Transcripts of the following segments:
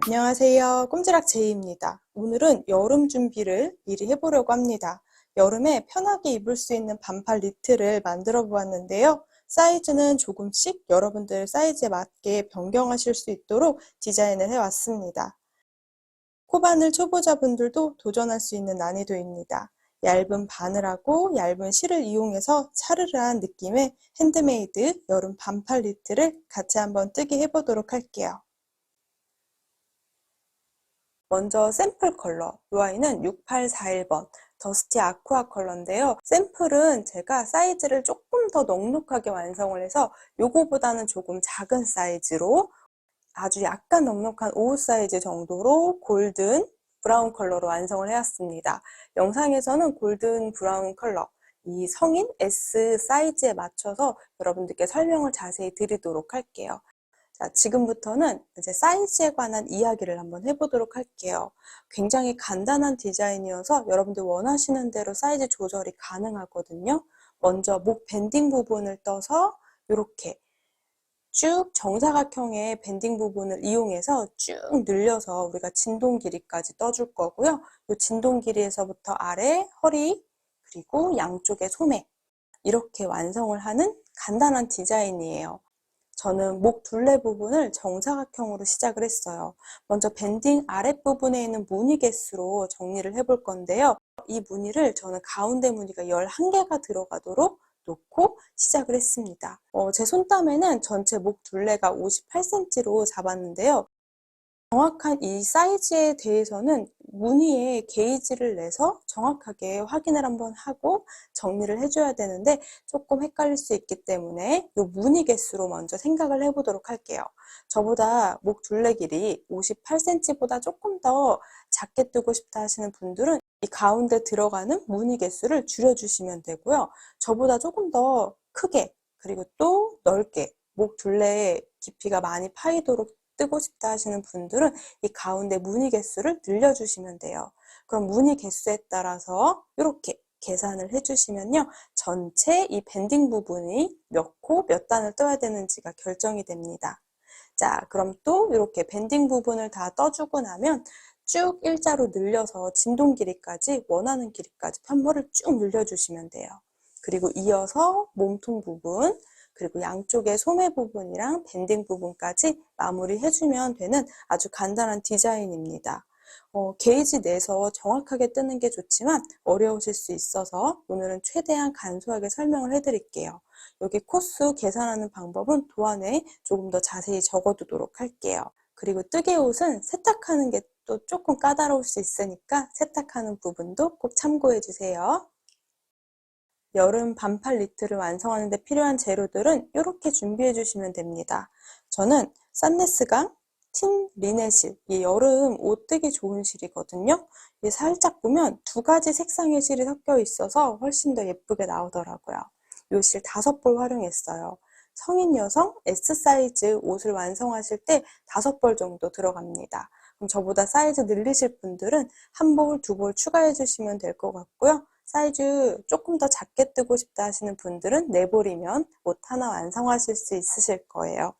안녕하세요. 꼼지락 제이입니다. 오늘은 여름 준비를 미리 해보려고 합니다. 여름에 편하게 입을 수 있는 반팔 니트를 만들어 보았는데요. 사이즈는 조금씩 여러분들 사이즈에 맞게 변경하실 수 있도록 디자인을 해왔습니다. 코바늘 초보자분들도 도전할 수 있는 난이도입니다. 얇은 바늘하고 얇은 실을 이용해서 차르르한 느낌의 핸드메이드 여름 반팔 니트를 같이 한번 뜨게 해보도록 할게요. 먼저 샘플 컬러, 이 아이는 6841번 더스티 아쿠아 컬러인데요. 샘플은 제가 사이즈를 조금 더 넉넉하게 완성을 해서 요거보다는 조금 작은 사이즈로 아주 약간 넉넉한 5 사이즈 정도로 골든 브라운 컬러로 완성을 해왔습니다. 영상에서는 골든 브라운 컬러, 이 성인 S 사이즈에 맞춰서 여러분들께 설명을 자세히 드리도록 할게요. 자, 지금부터는 이제 사이즈에 관한 이야기를 한번 해보도록 할게요. 굉장히 간단한 디자인이어서 여러분들 원하시는 대로 사이즈 조절이 가능하거든요. 먼저 목 밴딩 부분을 떠서 이렇게 쭉 정사각형의 밴딩 부분을 이용해서 쭉 늘려서 우리가 진동 길이까지 떠줄 거고요. 이 진동 길이에서부터 아래, 허리, 그리고 양쪽의 소매 이렇게 완성을 하는 간단한 디자인이에요. 저는 목 둘레 부분을 정사각형으로 시작을 했어요. 먼저 밴딩 아랫부분에 있는 무늬 개수로 정리를 해볼 건데요. 이 무늬를 저는 가운데 무늬가 11개가 들어가도록 놓고 시작을 했습니다. 제 손땀에는 전체 목 둘레가 58cm로 잡았는데요. 정확한 이 사이즈에 대해서는 무늬에 게이지를 내서 정확하게 확인을 한번 하고 정리를 해줘야 되는데 조금 헷갈릴 수 있기 때문에 이 무늬 개수로 먼저 생각을 해보도록 할게요. 저보다 목 둘레 길이 58cm보다 조금 더 작게 뜨고 싶다 하시는 분들은 이 가운데 들어가는 무늬 개수를 줄여주시면 되고요. 저보다 조금 더 크게 그리고 또 넓게 목 둘레의 깊이가 많이 파이도록 뜨고 싶다 하시는 분들은 이 가운데 무늬 개수를 늘려주시면 돼요. 그럼 무늬 개수에 따라서 이렇게 계산을 해주시면요. 전체 이 밴딩 부분이 몇 코, 몇 단을 떠야 되는지가 결정이 됩니다. 자, 그럼 또 이렇게 밴딩 부분을 다 떠주고 나면 쭉 일자로 늘려서 진동 길이까지 원하는 길이까지 편벌을 쭉 늘려주시면 돼요. 그리고 이어서 몸통 부분, 그리고 양쪽의 소매 부분이랑 밴딩 부분까지 마무리해주면 되는 아주 간단한 디자인입니다. 게이지 내서 정확하게 뜨는 게 좋지만 어려우실 수 있어서 오늘은 최대한 간소하게 설명을 해드릴게요. 여기 코수 계산하는 방법은 도안에 조금 더 자세히 적어두도록 할게요. 그리고 뜨개 옷은 세탁하는 게 또 조금 까다로울 수 있으니까 세탁하는 부분도 꼭 참고해 주세요. 여름 반팔 니트를 완성하는 데 필요한 재료들은 이렇게 준비해 주시면 됩니다. 저는 산네스강 틴 리네실, 이 여름 옷 뜨기 좋은 실이거든요. 살짝 보면 두 가지 색상의 실이 섞여 있어서 훨씬 더 예쁘게 나오더라고요. 이 실 5벌 활용했어요. 성인 여성 S 사이즈 옷을 완성하실 때 5벌 정도 들어갑니다. 그럼 저보다 사이즈 늘리실 분들은 1벌, 2벌 추가해 주시면 될 것 같고요. 사이즈 조금 더 작게 뜨고 싶다 하시는 분들은 4벌이면 옷 하나 완성하실 수 있으실 거예요.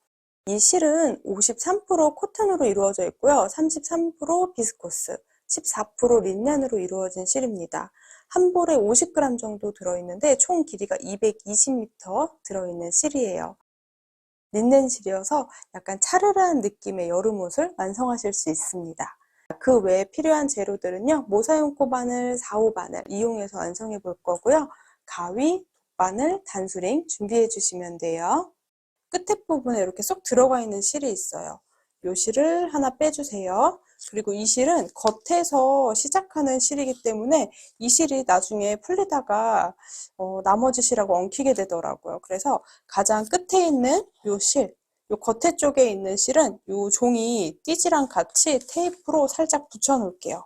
이 실은 53% 코튼으로 이루어져 있고요. 33% 비스코스, 14% 린넨으로 이루어진 실입니다. 한 볼에 50g 정도 들어있는데 총 길이가 220m 들어있는 실이에요. 린넨 실이어서 약간 차르르한 느낌의 여름옷을 완성하실 수 있습니다. 그 외에 필요한 재료들은요. 모사용 코바늘 4, 5바늘 이용해서 완성해 볼 거고요. 가위, 바늘, 단수링 준비해 주시면 돼요. 끝에 부분에 이렇게 쏙 들어가 있는 실이 있어요. 이 실을 하나 빼주세요. 그리고 이 실은 겉에서 시작하는 실이기 때문에 이 실이 나중에 풀리다가 나머지 실하고 엉키게 되더라고요. 그래서 가장 끝에 있는 이 실, 이 겉에 쪽에 있는 실은 이 종이 띠지랑 같이 테이프로 살짝 붙여 놓을게요.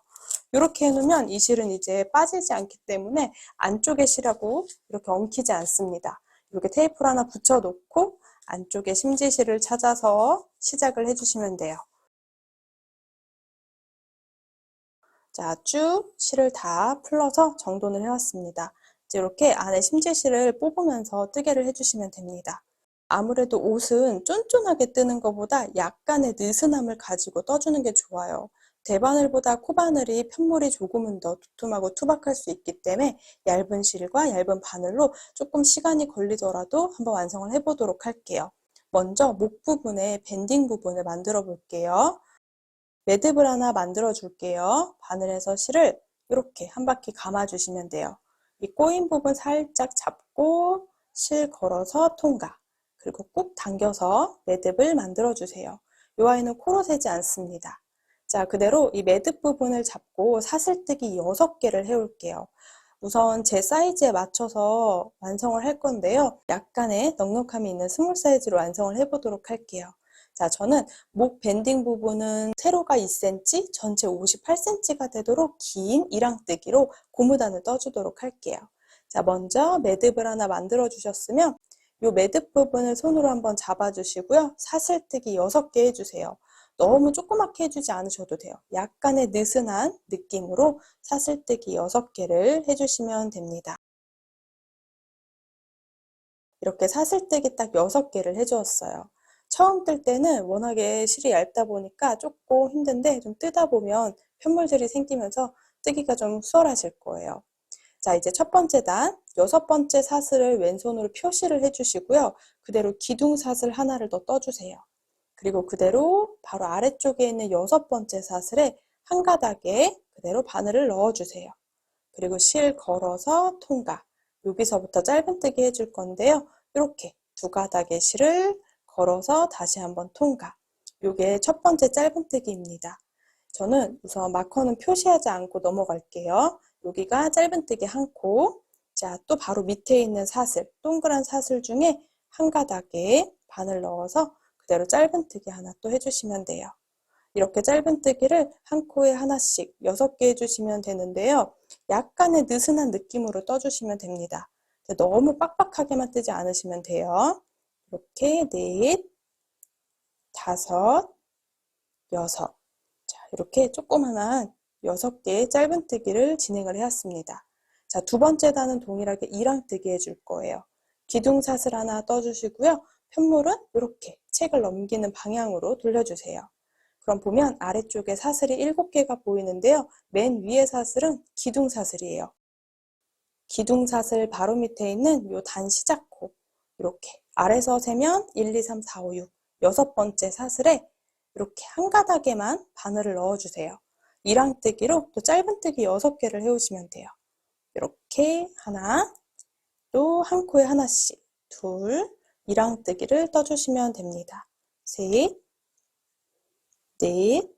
이렇게 해놓으면 이 실은 이제 빠지지 않기 때문에 안쪽의 실하고 이렇게 엉키지 않습니다. 이렇게 테이프를 하나 붙여 놓고 안쪽에 심지실을 찾아서 시작을 해주시면 돼요. 자, 쭉 실을 다 풀러서 정돈을 해왔습니다. 이제 이렇게 안에 심지실을 뽑으면서 뜨개를 해주시면 됩니다. 아무래도 옷은 쫀쫀하게 뜨는 것보다 약간의 느슨함을 가지고 떠주는 게 좋아요. 대바늘보다 코바늘이 편물이 조금은 더 두툼하고 투박할 수 있기 때문에 얇은 실과 얇은 바늘로 조금 시간이 걸리더라도 한번 완성을 해보도록 할게요. 먼저 목 부분에 밴딩 부분을 만들어 볼게요. 매듭을 하나 만들어 줄게요. 바늘에서 실을 이렇게 한 바퀴 감아 주시면 돼요. 이 꼬인 부분 살짝 잡고 실 걸어서 통과. 그리고 꾹 당겨서 매듭을 만들어 주세요. 이 아이는 코로 세지 않습니다. 자, 그대로 이 매듭 부분을 잡고 사슬뜨기 6개를 해올게요. 우선 제 사이즈에 맞춰서 완성을 할 건데요. 약간의 넉넉함이 있는 스몰 사이즈로 완성을 해보도록 할게요. 자, 저는 목 밴딩 부분은 세로가 2cm, 전체 58cm가 되도록 긴 이랑뜨기로 고무단을 떠주도록 할게요. 자, 먼저 매듭을 하나 만들어 주셨으면 이 매듭 부분을 손으로 한번 잡아주시고요. 사슬뜨기 6개 해주세요. 너무 조그맣게 해주지 않으셔도 돼요. 약간의 느슨한 느낌으로 사슬뜨기 6개를 해주시면 됩니다. 이렇게 사슬뜨기 딱 6개를 해주었어요. 처음 뜰 때는 워낙에 실이 얇다 보니까 조금 힘든데 좀 뜨다 보면 편물들이 생기면서 뜨기가 좀 수월하실 거예요. 자, 이제 첫 번째 단, 6번째 사슬을 왼손으로 표시를 해주시고요. 그대로 기둥사슬 하나를 더 떠주세요. 그리고 그대로 바로 아래쪽에 있는 6번째 사슬에 한 가닥에 그대로 바늘을 넣어주세요. 그리고 실 걸어서 통과. 여기서부터 짧은뜨기 해줄 건데요. 이렇게 두 가닥의 실을 걸어서 다시 한번 통과. 이게 첫 번째 짧은뜨기입니다. 저는 우선 마커는 표시하지 않고 넘어갈게요. 여기가 짧은뜨기 한 코. 자, 또 바로 밑에 있는 사슬, 동그란 사슬 중에 한 가닥에 바늘 넣어서 그대로 짧은뜨기 하나 또 해주시면 돼요. 이렇게 짧은뜨기를 한 코에 하나씩 6개 해주시면 되는데요. 약간의 느슨한 느낌으로 떠주시면 됩니다. 너무 빡빡하게만 뜨지 않으시면 돼요. 이렇게 넷, 다섯, 여섯. 자, 이렇게 조그만한 6개의 짧은뜨기를 진행을 해왔습니다. 자, 두 번째 단은 동일하게 이랑뜨기 해줄 거예요. 기둥사슬 하나 떠주시고요. 편물은 이렇게 책을 넘기는 방향으로 돌려주세요. 그럼 보면 아래쪽에 사슬이 7개가 보이는데요. 맨 위에 사슬은 기둥사슬이에요. 기둥사슬 바로 밑에 있는 요 단 시작코, 이렇게 아래서 세면 1, 2, 3, 4, 5, 6, 6번째 사슬에 이렇게 한 가닥에만 바늘을 넣어주세요. 이랑뜨기로 또 짧은뜨기 6개를 해오시면 돼요. 이렇게 하나, 또 한 코에 하나씩, 둘, 이랑뜨기를 떠주시면 됩니다. 셋, 넷,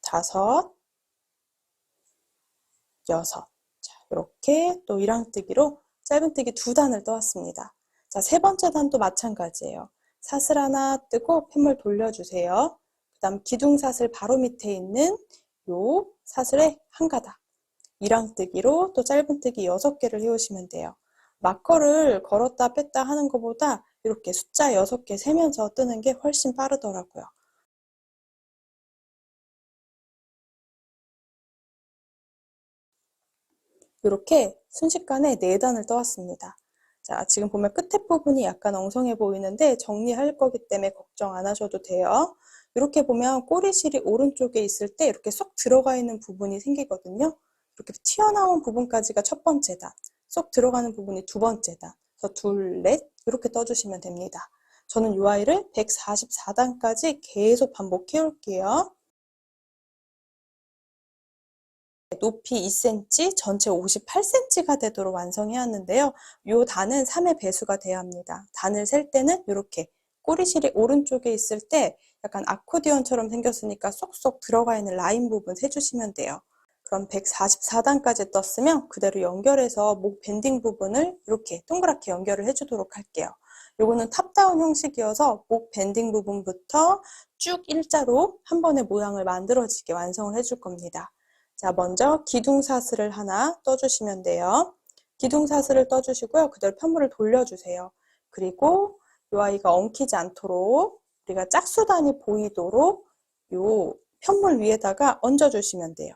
다섯, 여섯. 자, 이렇게 또 이랑뜨기로 짧은뜨기 2단을 떠왔습니다. 자, 세 번째 단도 마찬가지예요. 사슬 하나 뜨고 펜물 돌려주세요. 그 다음 기둥사슬 바로 밑에 있는 요 사슬에 한 가닥. 이랑뜨기로 또 짧은뜨기 6개를 해오시면 돼요. 마커를 걸었다 뺐다 하는 것보다 이렇게 숫자 6개 세면서 뜨는 게 훨씬 빠르더라고요. 이렇게 순식간에 4단을 떠왔습니다. 자, 지금 보면 끝에 부분이 약간 엉성해 보이는데 정리할 거기 때문에 걱정 안 하셔도 돼요. 이렇게 보면 꼬리실이 오른쪽에 있을 때 이렇게 쏙 들어가 있는 부분이 생기거든요. 이렇게 튀어나온 부분까지가 첫 번째 단, 쏙 들어가는 부분이 두 번째 단, 그래서 둘, 넷 이렇게 떠주시면 됩니다. 저는 이 아이를 144단까지 계속 반복해 올게요. 높이 2cm, 전체 58cm가 되도록 완성해야 하는데요. 이 단은 3의 배수가 돼야 합니다. 단을 셀 때는 이렇게 꼬리실이 오른쪽에 있을 때 약간 아코디언처럼 생겼으니까 쏙쏙 들어가 있는 라인 부분 세주시면 돼요. 그럼 144단까지 떴으면 그대로 연결해서 목 밴딩 부분을 이렇게 동그랗게 연결을 해주도록 할게요. 요거는 탑다운 형식이어서 목 밴딩 부분부터 쭉 일자로 한 번에 모양을 만들어지게 완성을 해줄 겁니다. 자, 먼저 기둥사슬을 하나 떠주시면 돼요. 기둥사슬을 떠주시고요. 그대로 편물을 돌려주세요. 그리고 이 아이가 엉키지 않도록 우리가 짝수단이 보이도록 이 편물 위에다가 얹어주시면 돼요.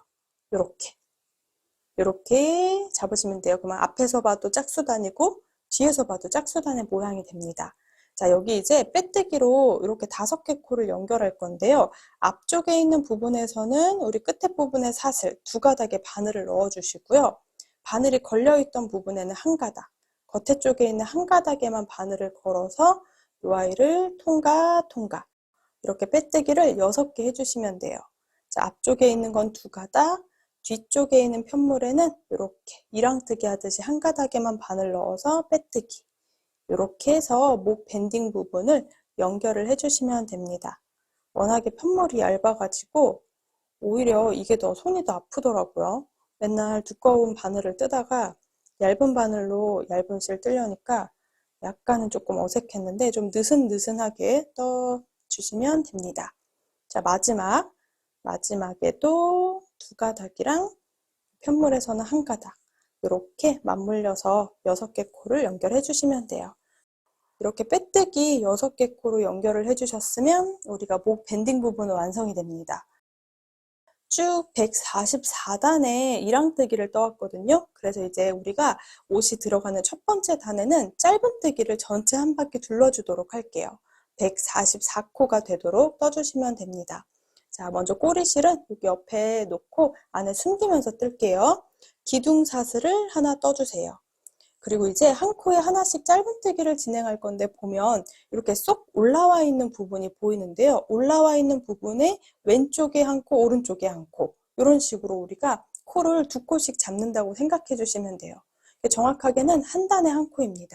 이렇게 잡으시면 돼요. 그러면 앞에서 봐도 짝수단이고 뒤에서 봐도 짝수단의 모양이 됩니다. 자, 여기 이제 빼뜨기로 이렇게 5개 코를 연결할 건데요. 앞쪽에 있는 부분에서는 우리 끝에 부분에 사슬 2가닥의 바늘을 넣어주시고요. 바늘이 걸려있던 부분에는 1가닥, 겉에 쪽에 있는 1가닥에만 바늘을 걸어서 이 아이를 통과 이렇게 빼뜨기를 6개 해주시면 돼요. 자, 앞쪽에 있는 건 2가닥, 뒤쪽에 있는 편물에는 이렇게 이랑뜨기 하듯이 1가닥에만 바늘 넣어서 빼뜨기. 이렇게 해서 목 밴딩 부분을 연결을 해주시면 됩니다. 워낙에 편물이 얇아가지고 오히려 이게 더 손이 더 아프더라고요. 맨날 두꺼운 바늘을 뜨다가 얇은 바늘로 얇은 실 뜨려니까 약간은 조금 어색했는데 좀 느슨느슨하게 떠주시면 됩니다. 자, 마지막에도 2가닥이랑 편물에서는 1가닥 이렇게 맞물려서 6개 코를 연결해 주시면 돼요. 이렇게 빼뜨기 6개 코로 연결을 해주셨으면 우리가 목 밴딩 부분은 완성이 됩니다. 쭉 144단의 이랑뜨기를 떠왔거든요. 그래서 이제 우리가 옷이 들어가는 첫 번째 단에는 짧은뜨기를 전체 한 바퀴 둘러주도록 할게요. 144코가 되도록 떠주시면 됩니다. 자, 먼저 꼬리실은 여기 옆에 놓고 안에 숨기면서 뜰게요. 기둥사슬을 하나 떠주세요. 그리고 이제 한 코에 하나씩 짧은뜨기를 진행할 건데 보면 이렇게 쏙 올라와 있는 부분이 보이는데요. 올라와 있는 부분에 왼쪽에 1코, 오른쪽에 1코 이런 식으로 우리가 코를 2코씩 잡는다고 생각해 주시면 돼요. 정확하게는 한 단에 1코입니다.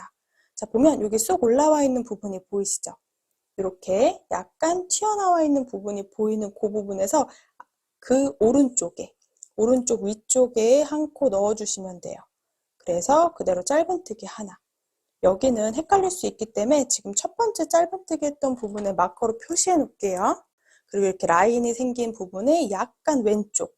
자, 보면 여기 쏙 올라와 있는 부분이 보이시죠? 이렇게 약간 튀어나와 있는 부분이 보이는 그 부분에서 그 오른쪽 위쪽에 1코 넣어주시면 돼요. 그래서 그대로 짧은뜨기 하나. 여기는 헷갈릴 수 있기 때문에 지금 첫 번째 짧은뜨기 했던 부분에 마커로 표시해 놓을게요. 그리고 이렇게 라인이 생긴 부분에 약간 왼쪽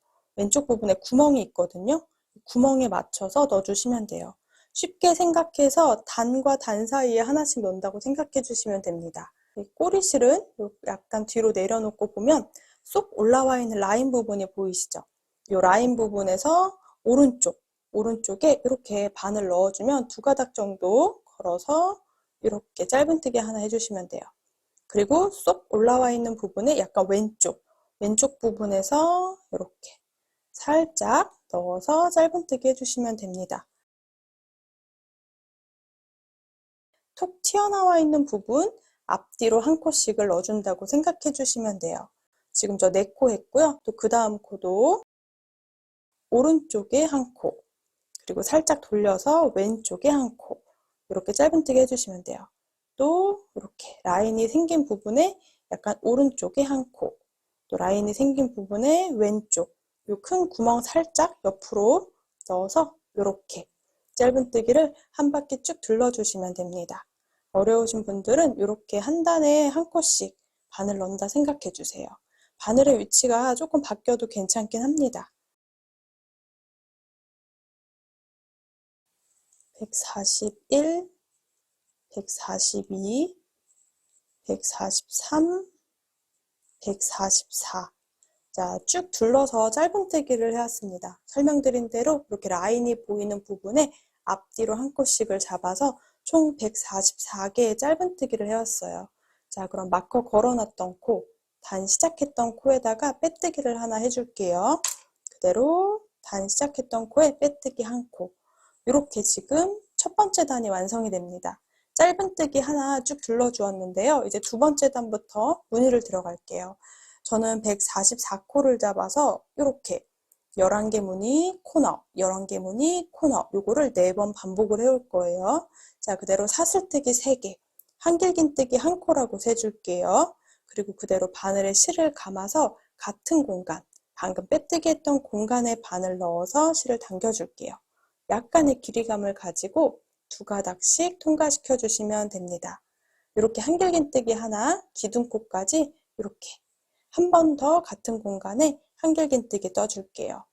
부분에 구멍이 있거든요. 구멍에 맞춰서 넣어주시면 돼요. 쉽게 생각해서 단과 단 사이에 하나씩 넣는다고 생각해 주시면 됩니다. 꼬리실은 약간 뒤로 내려놓고 보면 쏙 올라와 있는 라인 부분이 보이시죠? 이 라인 부분에서 오른쪽에 이렇게 바늘 넣어주면 2가닥 정도 걸어서 이렇게 짧은뜨기 하나 해주시면 돼요. 그리고 쏙 올라와 있는 부분에 약간 왼쪽 부분에서 이렇게 살짝 넣어서 짧은뜨기 해주시면 됩니다. 톡 튀어나와 있는 부분 앞뒤로 1코씩을 넣어준다고 생각해 주시면 돼요. 지금 저 4코 했고요. 또 그 다음 코도 오른쪽에 1코, 그리고 살짝 돌려서 왼쪽에 1코 이렇게 짧은뜨기 해주시면 돼요. 또 이렇게 라인이 생긴 부분에 약간 오른쪽에 1코, 또 라인이 생긴 부분에 왼쪽 이 큰 구멍 살짝 옆으로 넣어서 이렇게 짧은뜨기를 한 바퀴 쭉 둘러주시면 됩니다. 어려우신 분들은 이렇게 한 단에 1코씩 바늘 넣는다 생각해 주세요. 바늘의 위치가 조금 바뀌어도 괜찮긴 합니다. 141, 142, 143, 144. 자, 쭉 둘러서 짧은뜨기를 해왔습니다. 설명드린 대로 이렇게 라인이 보이는 부분에 앞뒤로 1코씩을 잡아서 총 144개의 짧은뜨기를 해왔어요. 자, 그럼 마커 걸어놨던 코, 단 시작했던 코에다가 빼뜨기를 하나 해줄게요. 그대로 단 시작했던 코에 빼뜨기 1코. 이렇게 지금 첫 번째 단이 완성이 됩니다. 짧은뜨기 하나 쭉 둘러주었는데요. 이제 두 번째 단부터 무늬를 들어갈게요. 저는 144코를 잡아서 이렇게 11개 무늬 코너, 11개 무늬 코너 요거를 4번 반복을 해올 거예요. 자, 그대로 사슬뜨기 3개, 한길긴뜨기 1코라고 세줄게요. 그리고 그대로 바늘에 실을 감아서 같은 공간, 방금 빼뜨기 했던 공간에 바늘 넣어서 실을 당겨줄게요. 약간의 길이감을 가지고 2가닥씩 통과시켜 주시면 됩니다. 이렇게 한길긴뜨기 하나, 기둥코까지 이렇게 한 번 더 같은 공간에 한길긴뜨기 떠줄게요.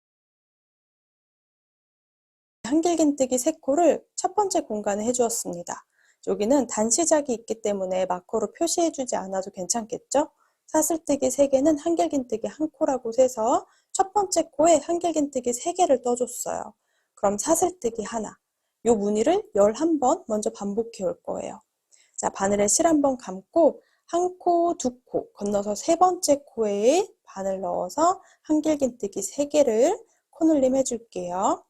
한길긴뜨기 3코를 첫 번째 공간에 해주었습니다. 여기는 단시작이 있기 때문에 마커로 표시해주지 않아도 괜찮겠죠? 사슬뜨기 3개는 한길긴뜨기 1코라고 세서 첫 번째 코에 한길긴뜨기 3개를 떠줬어요. 그럼 사슬뜨기 하나, 이 무늬를 11번 먼저 반복해 올 거예요. 자, 바늘에 실 한번 감고 한 코, 두 코 건너서 세 번째 코에 바늘 넣어서 한길긴뜨기 3개를 코놀림 해줄게요.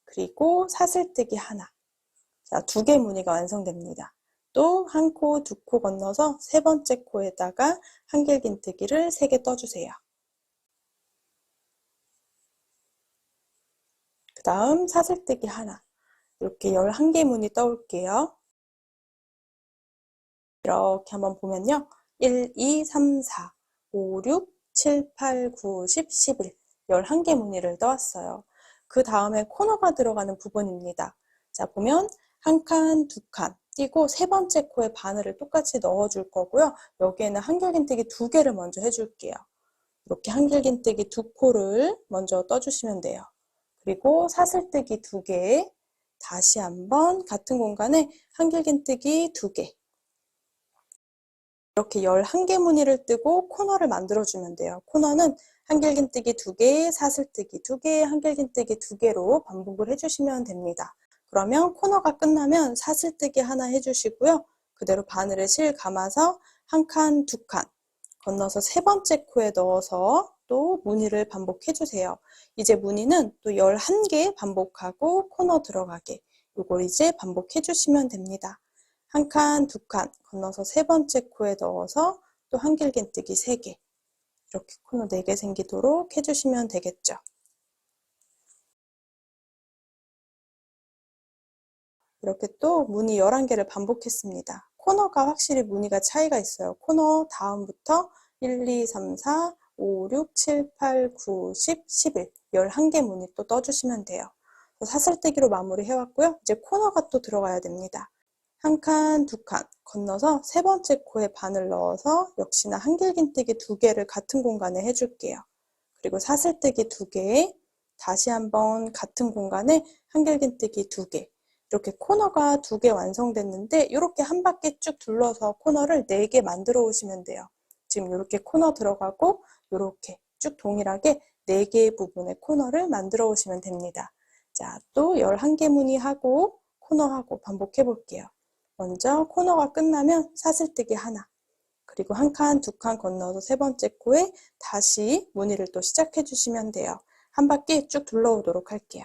그리고 사슬뜨기 하나. 자, 2개 무늬가 완성됩니다. 또 한 코, 두 코 건너서 세 번째 코에다가 한길긴뜨기를 3개 떠주세요. 그 다음 사슬뜨기 하나. 이렇게 11개 무늬 떠올게요. 이렇게 한번 보면요. 1, 2, 3, 4, 5, 6, 7, 8, 9, 10, 11 11개 무늬를 떠왔어요. 그 다음에 코너가 들어가는 부분입니다. 자, 보면 한 칸, 두 칸 띄고 세 번째 코에 바늘을 똑같이 넣어줄 거고요. 여기에는 한길긴뜨기 2개를 먼저 해줄게요. 이렇게 한길긴뜨기 2코를 먼저 떠주시면 돼요. 그리고 사슬뜨기 2개, 다시 한번 같은 공간에 한길긴뜨기 2개. 이렇게 11개 무늬를 뜨고 코너를 만들어주면 돼요. 코너는 한길긴뜨기 2개, 사슬뜨기 2개, 한길긴뜨기 2개로 반복을 해주시면 됩니다. 그러면 코너가 끝나면 사슬뜨기 하나 해주시고요. 그대로 바늘에 실 감아서 한 칸, 두 칸 건너서 세 번째 코에 넣어서 또 무늬를 반복해주세요. 이제 무늬는 또 11개 반복하고 코너 들어가게 이걸 이제 반복해주시면 됩니다. 한 칸, 두 칸 건너서 세 번째 코에 넣어서 또 한길긴뜨기 3개 이렇게 코너 4개 생기도록 해주시면 되겠죠. 이렇게 또 무늬 11개를 반복했습니다. 코너가 확실히 무늬가 차이가 있어요. 코너 다음부터 1, 2, 3, 4, 5, 6, 7, 8, 9, 10, 11 11개 무늬 또 떠주시면 돼요. 사슬뜨기로 마무리 해왔고요. 이제 코너가 또 들어가야 됩니다. 한 칸, 두 칸 건너서 세 번째 코에 바늘 넣어서 역시나 한길긴뜨기 2개를 같은 공간에 해줄게요. 그리고 사슬뜨기 2개, 다시 한번 같은 공간에 한길긴뜨기 2개. 이렇게 코너가 2개 완성됐는데 이렇게 한 바퀴 쭉 둘러서 코너를 4개 만들어 오시면 돼요. 지금 이렇게 코너 들어가고 이렇게 쭉 동일하게 4개의 부분의 코너를 만들어 오시면 됩니다. 자, 또 11개 무늬하고 코너하고 반복해 볼게요. 먼저 코너가 끝나면 사슬뜨기 하나, 그리고 한 칸, 두 칸 건너서 세 번째 코에 다시 무늬를 또 시작해 주시면 돼요. 한 바퀴 쭉 둘러오도록 할게요.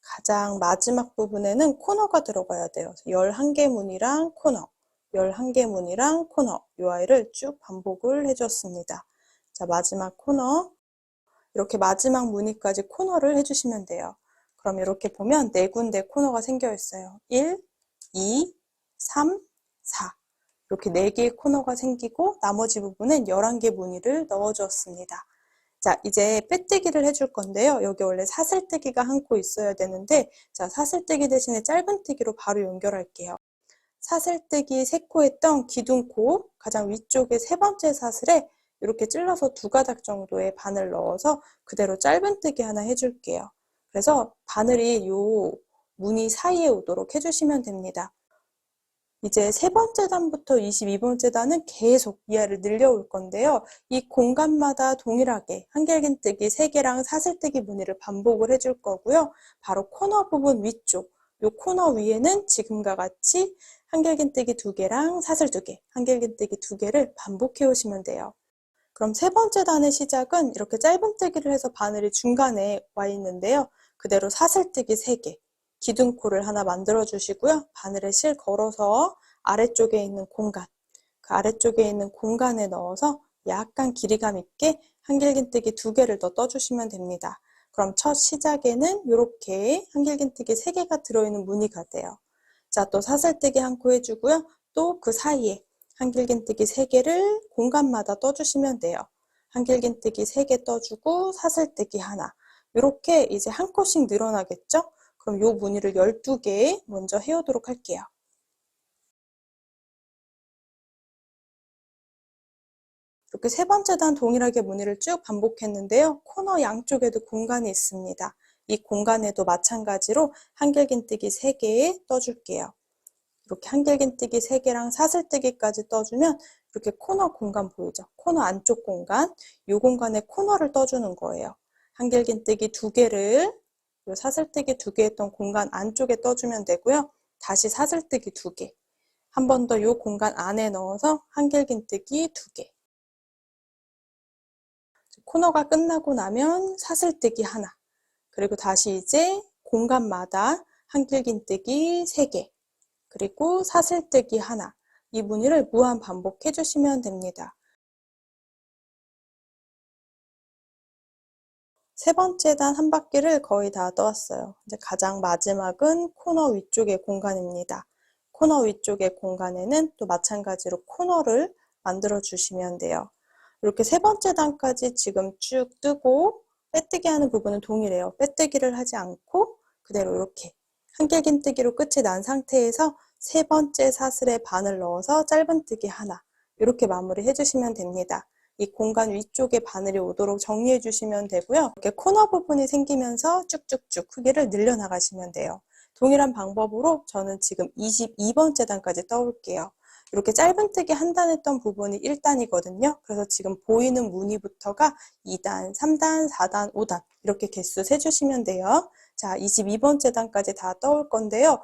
가장 마지막 부분에는 코너가 들어가야 돼요. 11개 무늬랑 코너, 11개 무늬랑 코너 이 아이를 쭉 반복을 해줬습니다. 자, 마지막 코너 이렇게 마지막 무늬까지 코너를 해주시면 돼요. 그럼 이렇게 보면 4군데 코너가 생겨 있어요. 1, 2, 3, 4 이렇게 4개의 코너가 생기고 나머지 부분은 11개 무늬를 넣어주었습니다. 자, 이제 빼뜨기를 해줄 건데요. 여기 원래 사슬뜨기가 한 코 있어야 되는데 자, 사슬뜨기 대신에 짧은뜨기로 바로 연결할게요. 사슬뜨기 3코 했던 기둥코 가장 위쪽에 세 번째 사슬에 이렇게 찔러서 2가닥 정도의 바늘 넣어서 그대로 짧은뜨기 하나 해줄게요. 그래서 바늘이 요 무늬 사이에 오도록 해주시면 됩니다. 이제 세 번째 단부터 22번째 단은 계속 이하를 늘려올 건데요. 이 공간마다 동일하게 한길긴뜨기 3개랑 사슬뜨기 무늬를 반복을 해줄 거고요. 바로 코너 부분 위쪽, 이 코너 위에는 지금과 같이 한길긴뜨기 2개랑 사슬 2개, 한길긴뜨기 2개를 반복해 오시면 돼요. 그럼 세 번째 단의 시작은 이렇게 짧은뜨기를 해서 바늘이 중간에 와 있는데요. 그대로 사슬뜨기 3개, 기둥코를 하나 만들어 주시고요. 바늘에 실 걸어서 아래쪽에 있는 공간, 그 아래쪽에 있는 공간에 넣어서 약간 길이감 있게 한길긴뜨기 2개를 더 떠주시면 됩니다. 그럼 첫 시작에는 이렇게 한길긴뜨기 3개가 들어있는 무늬가 돼요. 자, 또 사슬뜨기 한 코 해주고요. 또 그 사이에 한길긴뜨기 3개를 공간마다 떠주시면 돼요. 한길긴뜨기 3개 떠주고 사슬뜨기 하나. 이렇게 이제 한 코씩 늘어나겠죠? 그럼 이 무늬를 12개 먼저 해오도록 할게요. 이렇게 세 번째 단 동일하게 무늬를 쭉 반복했는데요. 코너 양쪽에도 공간이 있습니다. 이 공간에도 마찬가지로 한길긴뜨기 3개 떠줄게요. 이렇게 한길긴뜨기 3개랑 사슬뜨기까지 떠주면 이렇게 코너 공간 보이죠? 코너 안쪽 공간, 이 공간에 코너를 떠주는 거예요. 한길긴뜨기 2개를 요 사슬뜨기 2개 했던 공간 안쪽에 떠주면 되고요. 다시 사슬뜨기 2개. 한 번 더 이 공간 안에 넣어서 한길긴뜨기 2개. 코너가 끝나고 나면 사슬뜨기 하나. 그리고 다시 이제 공간마다 한길긴뜨기 3개. 그리고 사슬뜨기 하나. 이 무늬를 무한 반복해 주시면 됩니다. 세 번째 단 한 바퀴를 거의 다 떠왔어요. 이제 가장 마지막은 코너 위쪽의 공간입니다. 코너 위쪽의 공간에는 또 마찬가지로 코너를 만들어 주시면 돼요. 이렇게 세 번째 단까지 지금 쭉 뜨고 빼뜨기 하는 부분은 동일해요. 빼뜨기를 하지 않고 그대로 이렇게 한길긴뜨기로 끝이 난 상태에서 세 번째 사슬에 바늘 넣어서 짧은뜨기 하나 이렇게 마무리 해주시면 됩니다. 이 공간 위쪽에 바늘이 오도록 정리해 주시면 되고요. 이렇게 코너 부분이 생기면서 쭉쭉쭉 크기를 늘려나가시면 돼요. 동일한 방법으로 저는 지금 22번째 단까지 떠올게요. 이렇게 짧은뜨기 한 단 했던 부분이 1단이거든요. 그래서 지금 보이는 무늬부터가 2단, 3단, 4단, 5단 이렇게 개수 세주시면 돼요. 자, 22번째 단까지 다 떠올 건데요.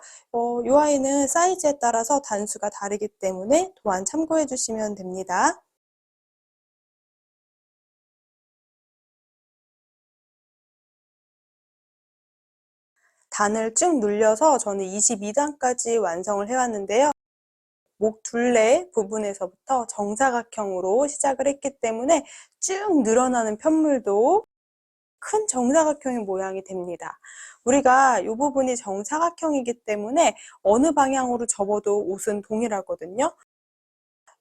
이 아이는 사이즈에 따라서 단수가 다르기 때문에 또한 참고해 주시면 됩니다. 단을 쭉 눌려서 저는 22단까지 완성을 해왔는데요. 목 둘레 부분에서부터 정사각형으로 시작을 했기 때문에 쭉 늘어나는 편물도 큰 정사각형의 모양이 됩니다. 우리가 이 부분이 정사각형이기 때문에 어느 방향으로 접어도 옷은 동일하거든요.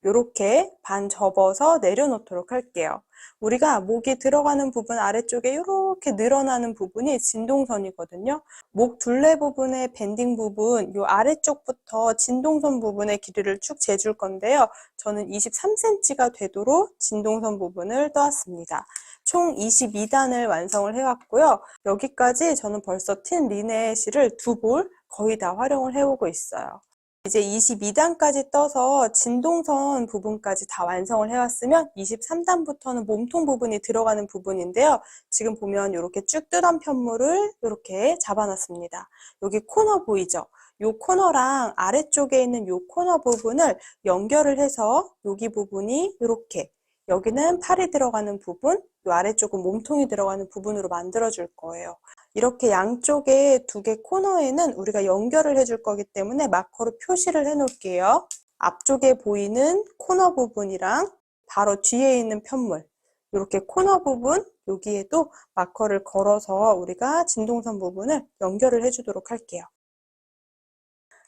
이렇게 반 접어서 내려놓도록 할게요. 우리가 목이 들어가는 부분 아래쪽에 이렇게 늘어나는 부분이 진동선이거든요. 목 둘레 부분의 밴딩 부분, 이 아래쪽부터 진동선 부분의 길이를 쭉 재줄 건데요. 저는 23cm가 되도록 진동선 부분을 떠왔습니다. 총 22단을 완성을 해왔고요. 여기까지 저는 벌써 틴 리넷실을 2볼 거의 다 활용을 해오고 있어요. 이제 22단까지 떠서 진동선 부분까지 다 완성을 해왔으면 23단부터는 몸통 부분이 들어가는 부분인데요. 지금 보면 이렇게 쭉 뜨던 편물을 이렇게 잡아놨습니다. 여기 코너 보이죠? 이 코너랑 아래쪽에 있는 이 코너 부분을 연결을 해서 여기 부분이 이렇게 여기는 팔이 들어가는 부분, 이 아래쪽은 몸통이 들어가는 부분으로 만들어 줄 거예요. 이렇게 양쪽에 2개 코너에는 우리가 연결을 해줄 거기 때문에 마커로 표시를 해 놓을게요. 앞쪽에 보이는 코너 부분이랑 바로 뒤에 있는 편물, 이렇게 코너 부분 여기에도 마커를 걸어서 우리가 진동선 부분을 연결을 해주도록 할게요.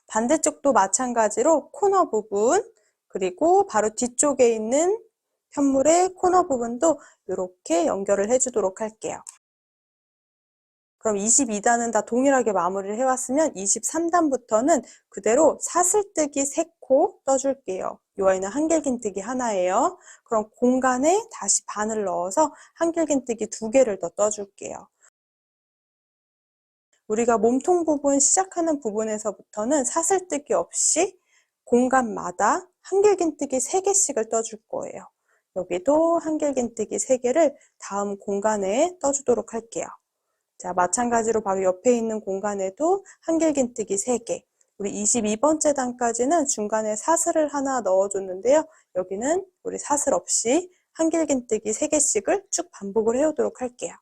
반대쪽도 마찬가지로 코너 부분, 그리고 바로 뒤쪽에 있는 편물의 코너 부분도 이렇게 연결을 해주도록 할게요. 그럼 22단은 다 동일하게 마무리를 해왔으면 23단부터는 그대로 사슬뜨기 3코 떠줄게요. 이 아이는 한길긴뜨기 하나예요. 그럼 공간에 다시 바늘 넣어서 한길긴뜨기 2개를 더 떠줄게요. 우리가 몸통 부분 시작하는 부분에서부터는 사슬뜨기 없이 공간마다 한길긴뜨기 3개씩을 떠줄 거예요. 여기도 한길긴뜨기 3개를 다음 공간에 떠주도록 할게요. 자, 마찬가지로 바로 옆에 있는 공간에도 한길긴뜨기 3개. 우리 22번째 단까지는 중간에 사슬을 하나 넣어줬는데요. 여기는 우리 사슬 없이 한길긴뜨기 3개씩을 쭉 반복을 해오도록 할게요.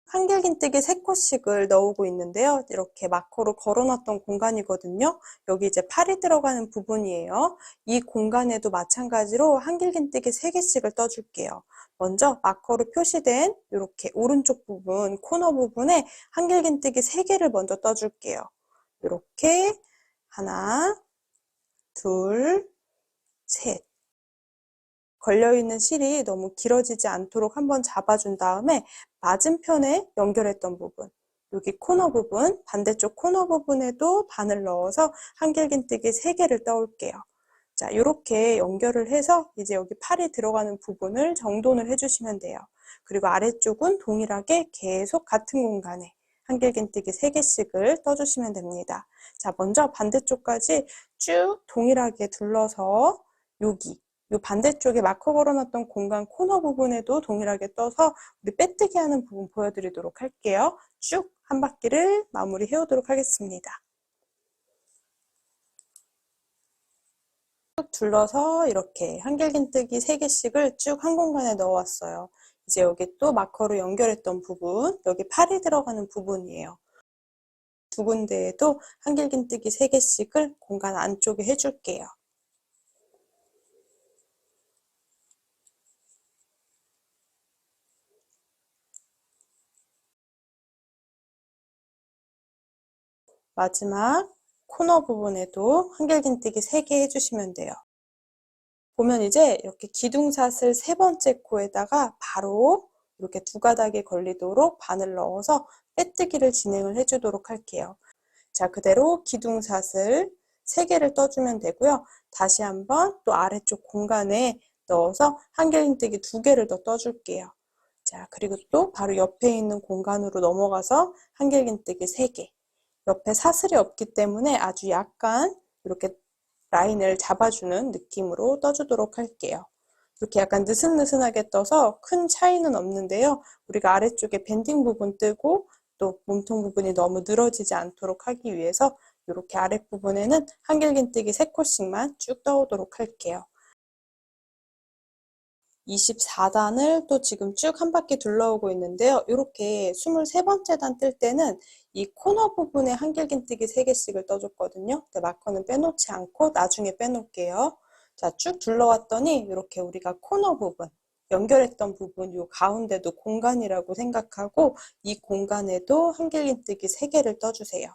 한길긴뜨기 3코씩을 넣고 있는데요. 이렇게 마커로 걸어놨던 공간이거든요. 여기 이제 팔이 들어가는 부분이에요. 이 공간에도 마찬가지로 한길긴뜨기 3개씩을 떠줄게요. 먼저 마커로 표시된 이렇게 오른쪽 부분, 코너 부분에 한길긴뜨기 3개를 먼저 떠줄게요. 이렇게 하나, 둘, 셋. 걸려있는 실이 너무 길어지지 않도록 한번 잡아준 다음에 맞은편에 연결했던 부분, 여기 코너 부분, 반대쪽 코너 부분에도 바늘 넣어서 한길긴뜨기 3개를 떠올게요. 자, 이렇게 연결을 해서 이제 여기 팔이 들어가는 부분을 정돈을 해주시면 돼요. 그리고 아래쪽은 동일하게 계속 같은 공간에 한길긴뜨기 3개씩을 떠주시면 됩니다. 자, 먼저 반대쪽까지 쭉 동일하게 둘러서 여기 이 반대쪽에 마커 걸어놨던 공간 코너 부분에도 동일하게 떠서 우리 빼뜨기 하는 부분 보여드리도록 할게요. 쭉 한 바퀴를 마무리 해오도록 하겠습니다. 쭉 둘러서 이렇게 한길긴뜨기 3개씩을 쭉 한 공간에 넣어왔어요. 이제 여기 또 마커로 연결했던 부분, 여기 팔이 들어가는 부분이에요. 두 군데에도 한길긴뜨기 3개씩을 공간 안쪽에 해줄게요. 마지막 코너 부분에도 한길긴뜨기 3개 해주시면 돼요. 보면 이제 이렇게 기둥사슬 3번째 코에다가 바로 이렇게 2가닥이 걸리도록 바늘 넣어서 빼뜨기를 진행을 해주도록 할게요. 자, 그대로 기둥사슬 3개를 떠주면 되고요. 다시 한번 또 아래쪽 공간에 넣어서 한길긴뜨기 2개를 더 떠줄게요. 자, 그리고 또 바로 옆에 있는 공간으로 넘어가서 한길긴뜨기 3개. 옆에 사슬이 없기 때문에 아주 약간 이렇게 라인을 잡아주는 느낌으로 떠주도록 할게요. 이렇게 약간 느슨느슨하게 떠서 큰 차이는 없는데요. 우리가 아래쪽에 밴딩 부분 뜨고 또 몸통 부분이 너무 늘어지지 않도록 하기 위해서 이렇게 아랫부분에는 한길긴뜨기 3코씩만 쭉 떠오도록 할게요. 24단을 또 지금 쭉 한 바퀴 둘러오고 있는데요. 이렇게 23번째 단 뜰 때는 이 코너 부분에 한길긴뜨기 3개씩을 떠줬거든요. 근데 마커는 빼놓지 않고 나중에 빼놓을게요. 자, 쭉 둘러왔더니 이렇게 우리가 코너 부분, 연결했던 부분, 이 가운데도 공간이라고 생각하고 이 공간에도 한길긴뜨기 3개를 떠주세요.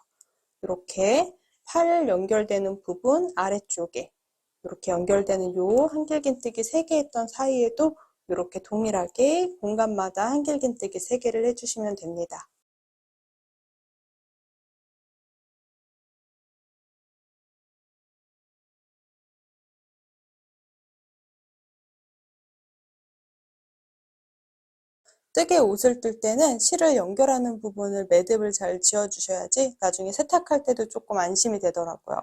이렇게 팔 연결되는 부분 아래쪽에 이렇게 연결되는 요 한길긴뜨기 3개 했던 사이에도 이렇게 동일하게 공간마다 한길긴뜨기 3개를 해주시면 됩니다. 뜨개 옷을 뜰 때는 실을 연결하는 부분을 매듭을 잘 지어주셔야지 나중에 세탁할 때도 조금 안심이 되더라고요.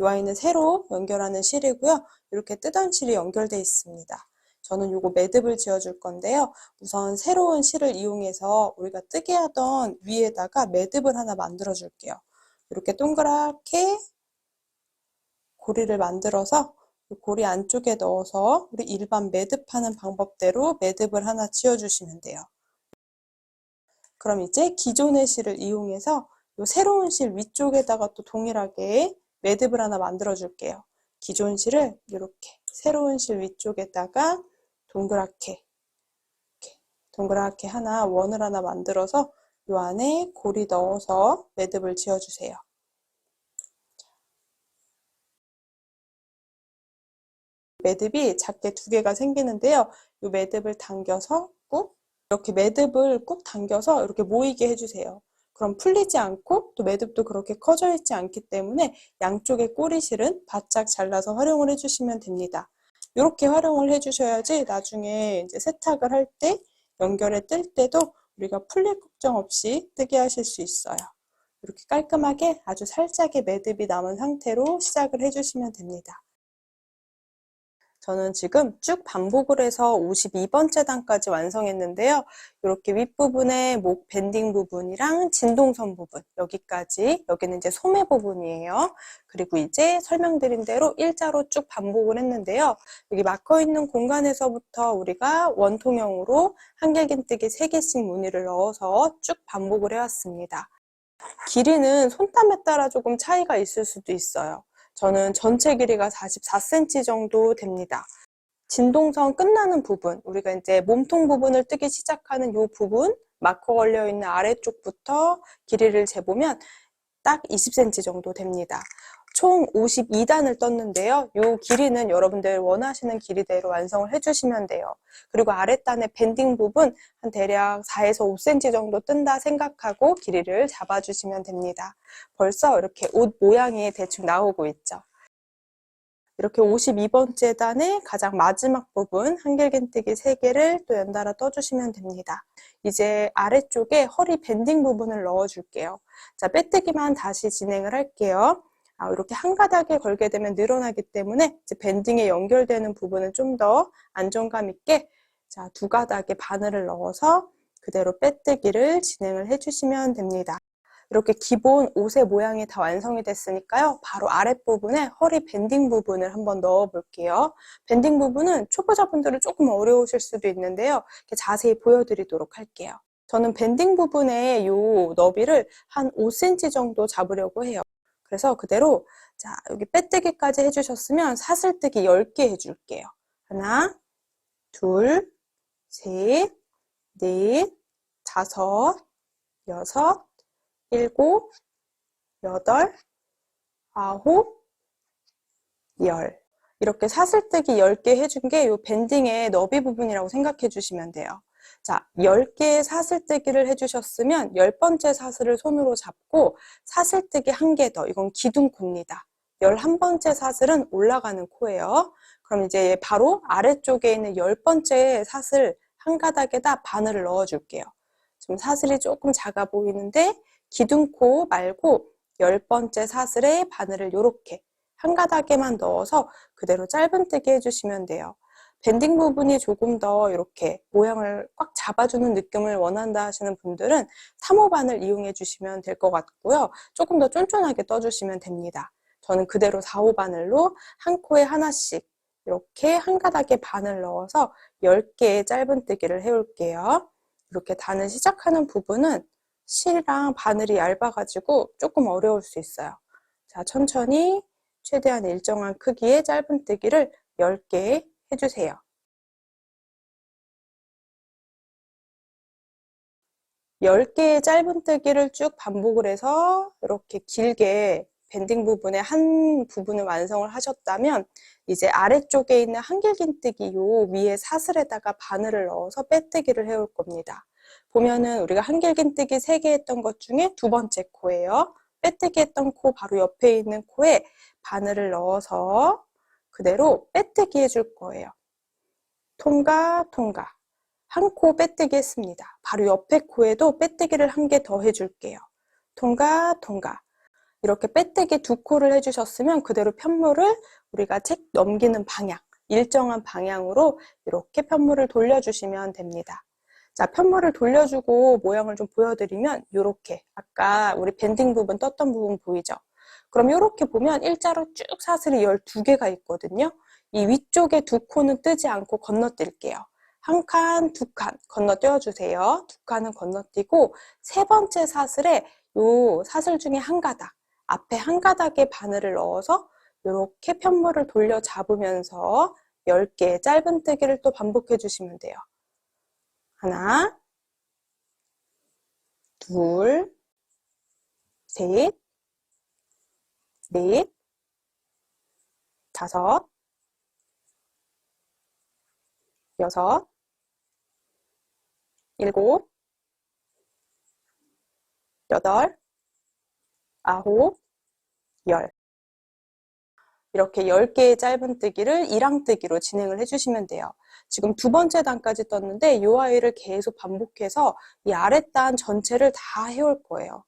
이 아이는 새로 연결하는 실이고요. 이렇게 뜨던 실이 연결되어 있습니다. 저는 요거 매듭을 지어줄 건데요. 우선 새로운 실을 이용해서 우리가 뜨게 하던 위에다가 매듭을 하나 만들어 줄게요. 이렇게 동그랗게 고리를 만들어서 고리 안쪽에 넣어서 우리 일반 매듭하는 방법대로 매듭을 하나 지어주시면 돼요. 그럼 이제 기존의 실을 이용해서 이 새로운 실 위쪽에다가 또 동일하게 매듭을 하나 만들어 줄게요. 기존 실을 이렇게 새로운 실 위쪽에다가 동그랗게 하나 원을 하나 만들어서 이 안에 고리 넣어서 매듭을 지어주세요. 매듭이 작게 2개가 생기는데요. 이 매듭을 당겨서 꾹 이렇게 매듭을 꾹 당겨서 이렇게 모이게 해주세요. 그럼 풀리지 않고 또 매듭도 그렇게 커져 있지 않기 때문에 양쪽의 꼬리실은 바짝 잘라서 활용을 해주시면 됩니다. 이렇게 활용을 해주셔야지 나중에 이제 세탁을 할 때 연결에 뜰 때도 우리가 풀릴 걱정 없이 뜨게 하실 수 있어요. 이렇게 깔끔하게 아주 살짝의 매듭이 남은 상태로 시작을 해주시면 됩니다. 저는 지금 쭉 반복을 해서 52번째 단까지 완성했는데요. 이렇게 윗부분에 목 밴딩 부분이랑 진동선 부분, 여기까지, 여기는 이제 소매 부분이에요. 그리고 이제 설명드린 대로 일자로 쭉 반복을 했는데요. 여기 마커 있는 공간에서부터 우리가 원통형으로 한길긴뜨기 3개씩 무늬를 넣어서 쭉 반복을 해왔습니다. 길이는 손땀에 따라 조금 차이가 있을 수도 있어요. 저는 전체 길이가 44cm 정도 됩니다. 진동선 끝나는 부분, 우리가 이제 몸통 부분을 뜨기 시작하는 이 부분, 마커 걸려있는 아래쪽부터 길이를 재보면 딱 20cm 정도 됩니다. 총 52단을 떴는데요. 이 길이는 여러분들 원하시는 길이대로 완성을 해주시면 돼요. 그리고 아랫단의 밴딩 부분 한 대략 4에서 5cm 정도 뜬다 생각하고 길이를 잡아주시면 됩니다. 벌써 이렇게 옷 모양이 대충 나오고 있죠. 이렇게 52번째 단의 가장 마지막 부분 한길긴뜨기 3개를 또 연달아 떠주시면 됩니다. 이제 아래쪽에 허리 밴딩 부분을 넣어줄게요. 자, 빼뜨기만 다시 진행을 할게요. 이렇게 한 가닥에 걸게 되면 늘어나기 때문에 이제 밴딩에 연결되는 부분은 좀 더 안정감 있게 자, 2가닥에 바늘을 넣어서 그대로 빼뜨기를 진행을 해주시면 됩니다. 이렇게 기본 옷의 모양이 다 완성이 됐으니까요. 바로 아랫부분에 허리 밴딩 부분을 한번 넣어 볼게요. 밴딩 부분은 초보자분들은 조금 어려우실 수도 있는데요. 이렇게 자세히 보여드리도록 할게요. 저는 밴딩 부분에 이 너비를 한 5cm 정도 잡으려고 해요. 그래서 그대로 자, 여기 빼뜨기까지 해주셨으면 사슬뜨기 10개 해줄게요. 하나, 둘, 셋, 넷, 다섯, 여섯, 일곱, 여덟, 아홉, 열. 이렇게 사슬뜨기 10개 해준 게 이 밴딩의 너비 부분이라고 생각해 주시면 돼요. 자, 10개의 사슬뜨기를 해주셨으면 10번째 사슬을 손으로 잡고 사슬뜨기 1개 더, 이건 기둥코입니다. 11번째 사슬은 올라가는 코예요. 그럼 이제 바로 아래쪽에 있는 10번째 사슬 한 가닥에다 바늘을 넣어줄게요. 지금 사슬이 조금 작아 보이는데 기둥코 말고 10번째 사슬에 바늘을 이렇게 한 가닥에만 넣어서 그대로 짧은뜨기 해주시면 돼요. 밴딩 부분이 조금 더 이렇게 모양을 꽉 잡아주는 느낌을 원한다 하시는 분들은 3호 바늘 이용해 주시면 될 것 같고요. 조금 더 쫀쫀하게 떠주시면 됩니다. 저는 그대로 4호 바늘로 한 코에 하나씩 이렇게 한 가닥에 바늘 넣어서 10개의 짧은뜨기를 해올게요. 이렇게 단을 시작하는 부분은 실이랑 바늘이 얇아가지고 조금 어려울 수 있어요. 자, 천천히 최대한 일정한 크기의 짧은뜨기를 10개 해주세요. 10개의 짧은뜨기를 쭉 반복을 해서 이렇게 길게 밴딩 부분의 한 부분을 완성을 하셨다면 이제 아래쪽에 있는 한길긴뜨기 요 위에 사슬에다가 바늘을 넣어서 빼뜨기를 해올 겁니다. 보면은 우리가 한길긴뜨기 3개 했던 것 중에 2번째 코예요. 빼뜨기 했던 코 바로 옆에 있는 코에 바늘을 넣어서 그대로 빼뜨기 해줄 거예요. 통과, 통과. 한 코 빼뜨기 했습니다. 바로 옆에 코에도 빼뜨기를 1개 더 해줄게요. 통과, 통과. 이렇게 빼뜨기 2코를 해주셨으면 그대로 편물을 우리가 책 넘기는 방향, 일정한 방향으로 이렇게 편물을 돌려주시면 됩니다. 자, 편물을 돌려주고 모양을 좀 보여드리면 이렇게 아까 우리 밴딩 부분 떴던 부분 보이죠? 그럼 이렇게 보면 일자로 쭉 사슬이 12개가 있거든요. 이 위쪽에 2코는 뜨지 않고 건너뛸게요. 한 칸, 2칸 건너뛰어주세요. 2칸은 건너뛰고 3번째 사슬에 요 사슬 중에 한 가닥, 앞에 한 가닥에 바늘을 넣어서 이렇게 편물을 돌려 잡으면서 10개의 짧은뜨기를 또 반복해 주시면 돼요. 하나, 둘, 셋, 넷, 다섯, 여섯, 일곱, 여덟, 아홉, 열. 이렇게 10개의 짧은뜨기를 1항뜨기로 진행을 해주시면 돼요. 지금 2번째 단까지 떴는데 이 아이를 계속 반복해서 이 아랫단 전체를 다 해올 거예요.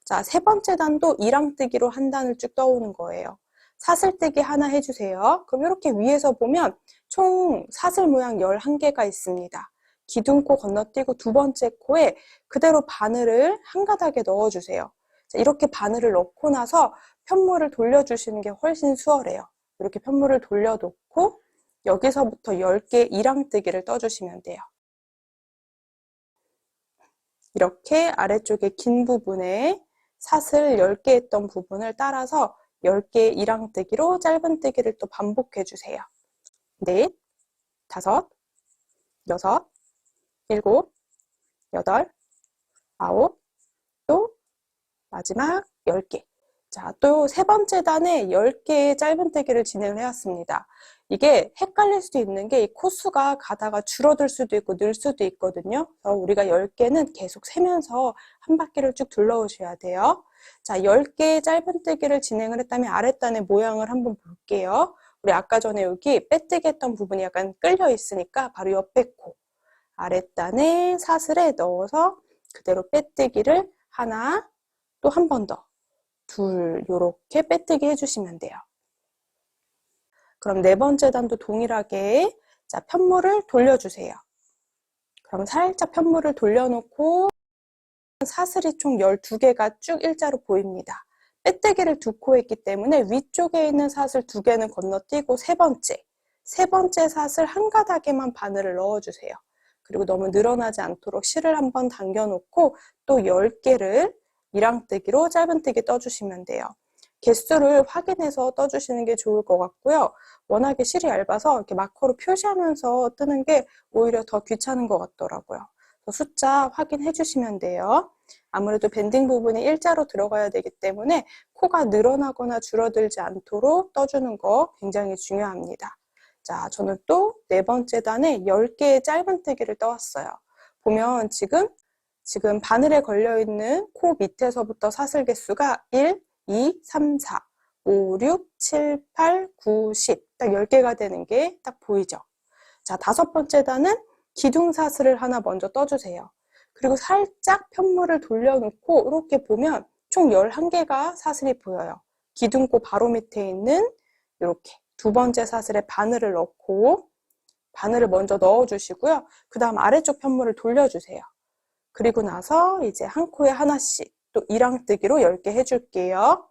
자, 3번째 단도 1항뜨기로 한 단을 쭉 떠오는 거예요. 사슬뜨기 하나 해주세요. 그럼 이렇게 위에서 보면 총 사슬 모양 11개가 있습니다. 기둥코 건너뛰고 2번째 코에 그대로 바늘을 한 가닥에 넣어주세요. 자, 이렇게 바늘을 넣고 나서 편물을 돌려주시는 게 훨씬 수월해요. 이렇게 편물을 돌려놓고 여기서부터 10개 1항뜨기를 떠주시면 돼요. 이렇게 아래쪽에 긴 부분에 사슬 10개 했던 부분을 따라서 10개 1항뜨기로 짧은뜨기를 또 반복해 주세요. 넷, 다섯, 여섯, 일곱, 여덟, 아홉, 또 마지막 10개. 자, 또 3번째 단에 10개의 짧은뜨기를 진행을 해왔습니다. 이게 헷갈릴 수도 있는 게 이 코수가 가다가 줄어들 수도 있고 늘 수도 있거든요. 그래서 우리가 10개는 계속 세면서 한 바퀴를 쭉 둘러오셔야 돼요. 자, 10개의 짧은뜨기를 진행을 했다면 아랫단의 모양을 한번 볼게요. 우리 아까 전에 여기 빼뜨기 했던 부분이 약간 끌려 있으니까 바로 옆에 코 아랫단에 사슬에 넣어서 그대로 빼뜨기를 하나, 또 한 번 더, 둘, 요렇게 빼뜨기 해주시면 돼요. 그럼 네 번째 단도 동일하게 자, 편물을 돌려주세요. 그럼 살짝 편물을 돌려놓고 사슬이 총 12개가 쭉 일자로 보입니다. 빼뜨기를 2코 했기 때문에 위쪽에 있는 사슬 2개는 건너뛰고 세 번째 사슬 한 가닥에만 바늘을 넣어주세요. 그리고 너무 늘어나지 않도록 실을 한번 당겨놓고 또 10개를 이랑뜨기로 짧은뜨기 떠주시면 돼요. 개수를 확인해서 떠주시는 게 좋을 것 같고요. 워낙에 실이 얇아서 이렇게 마커로 표시하면서 뜨는 게 오히려 더 귀찮은 것 같더라고요. 숫자 확인해 주시면 돼요. 아무래도 밴딩 부분이 일자로 들어가야 되기 때문에 코가 늘어나거나 줄어들지 않도록 떠주는 거 굉장히 중요합니다. 자, 저는 또 네 번째 단에 10개의 짧은뜨기를 떠왔어요. 보면 지금 바늘에 걸려있는 코 밑에서부터 사슬 개수가 1, 2, 3, 4, 5, 6, 7, 8, 9, 10 딱 10개가 되는 게 딱 보이죠? 자, 다섯 번째 단은 기둥사슬을 하나 먼저 떠주세요. 그리고 살짝 편물을 돌려놓고 이렇게 보면 총 11개가 사슬이 보여요. 기둥코 바로 밑에 있는 이렇게 두 번째 사슬에 바늘을 넣고 바늘을 먼저 넣어주시고요. 그 다음 아래쪽 편물을 돌려주세요. 그리고 나서 이제 한 코에 하나씩 또 이랑뜨기로 10개 해줄게요.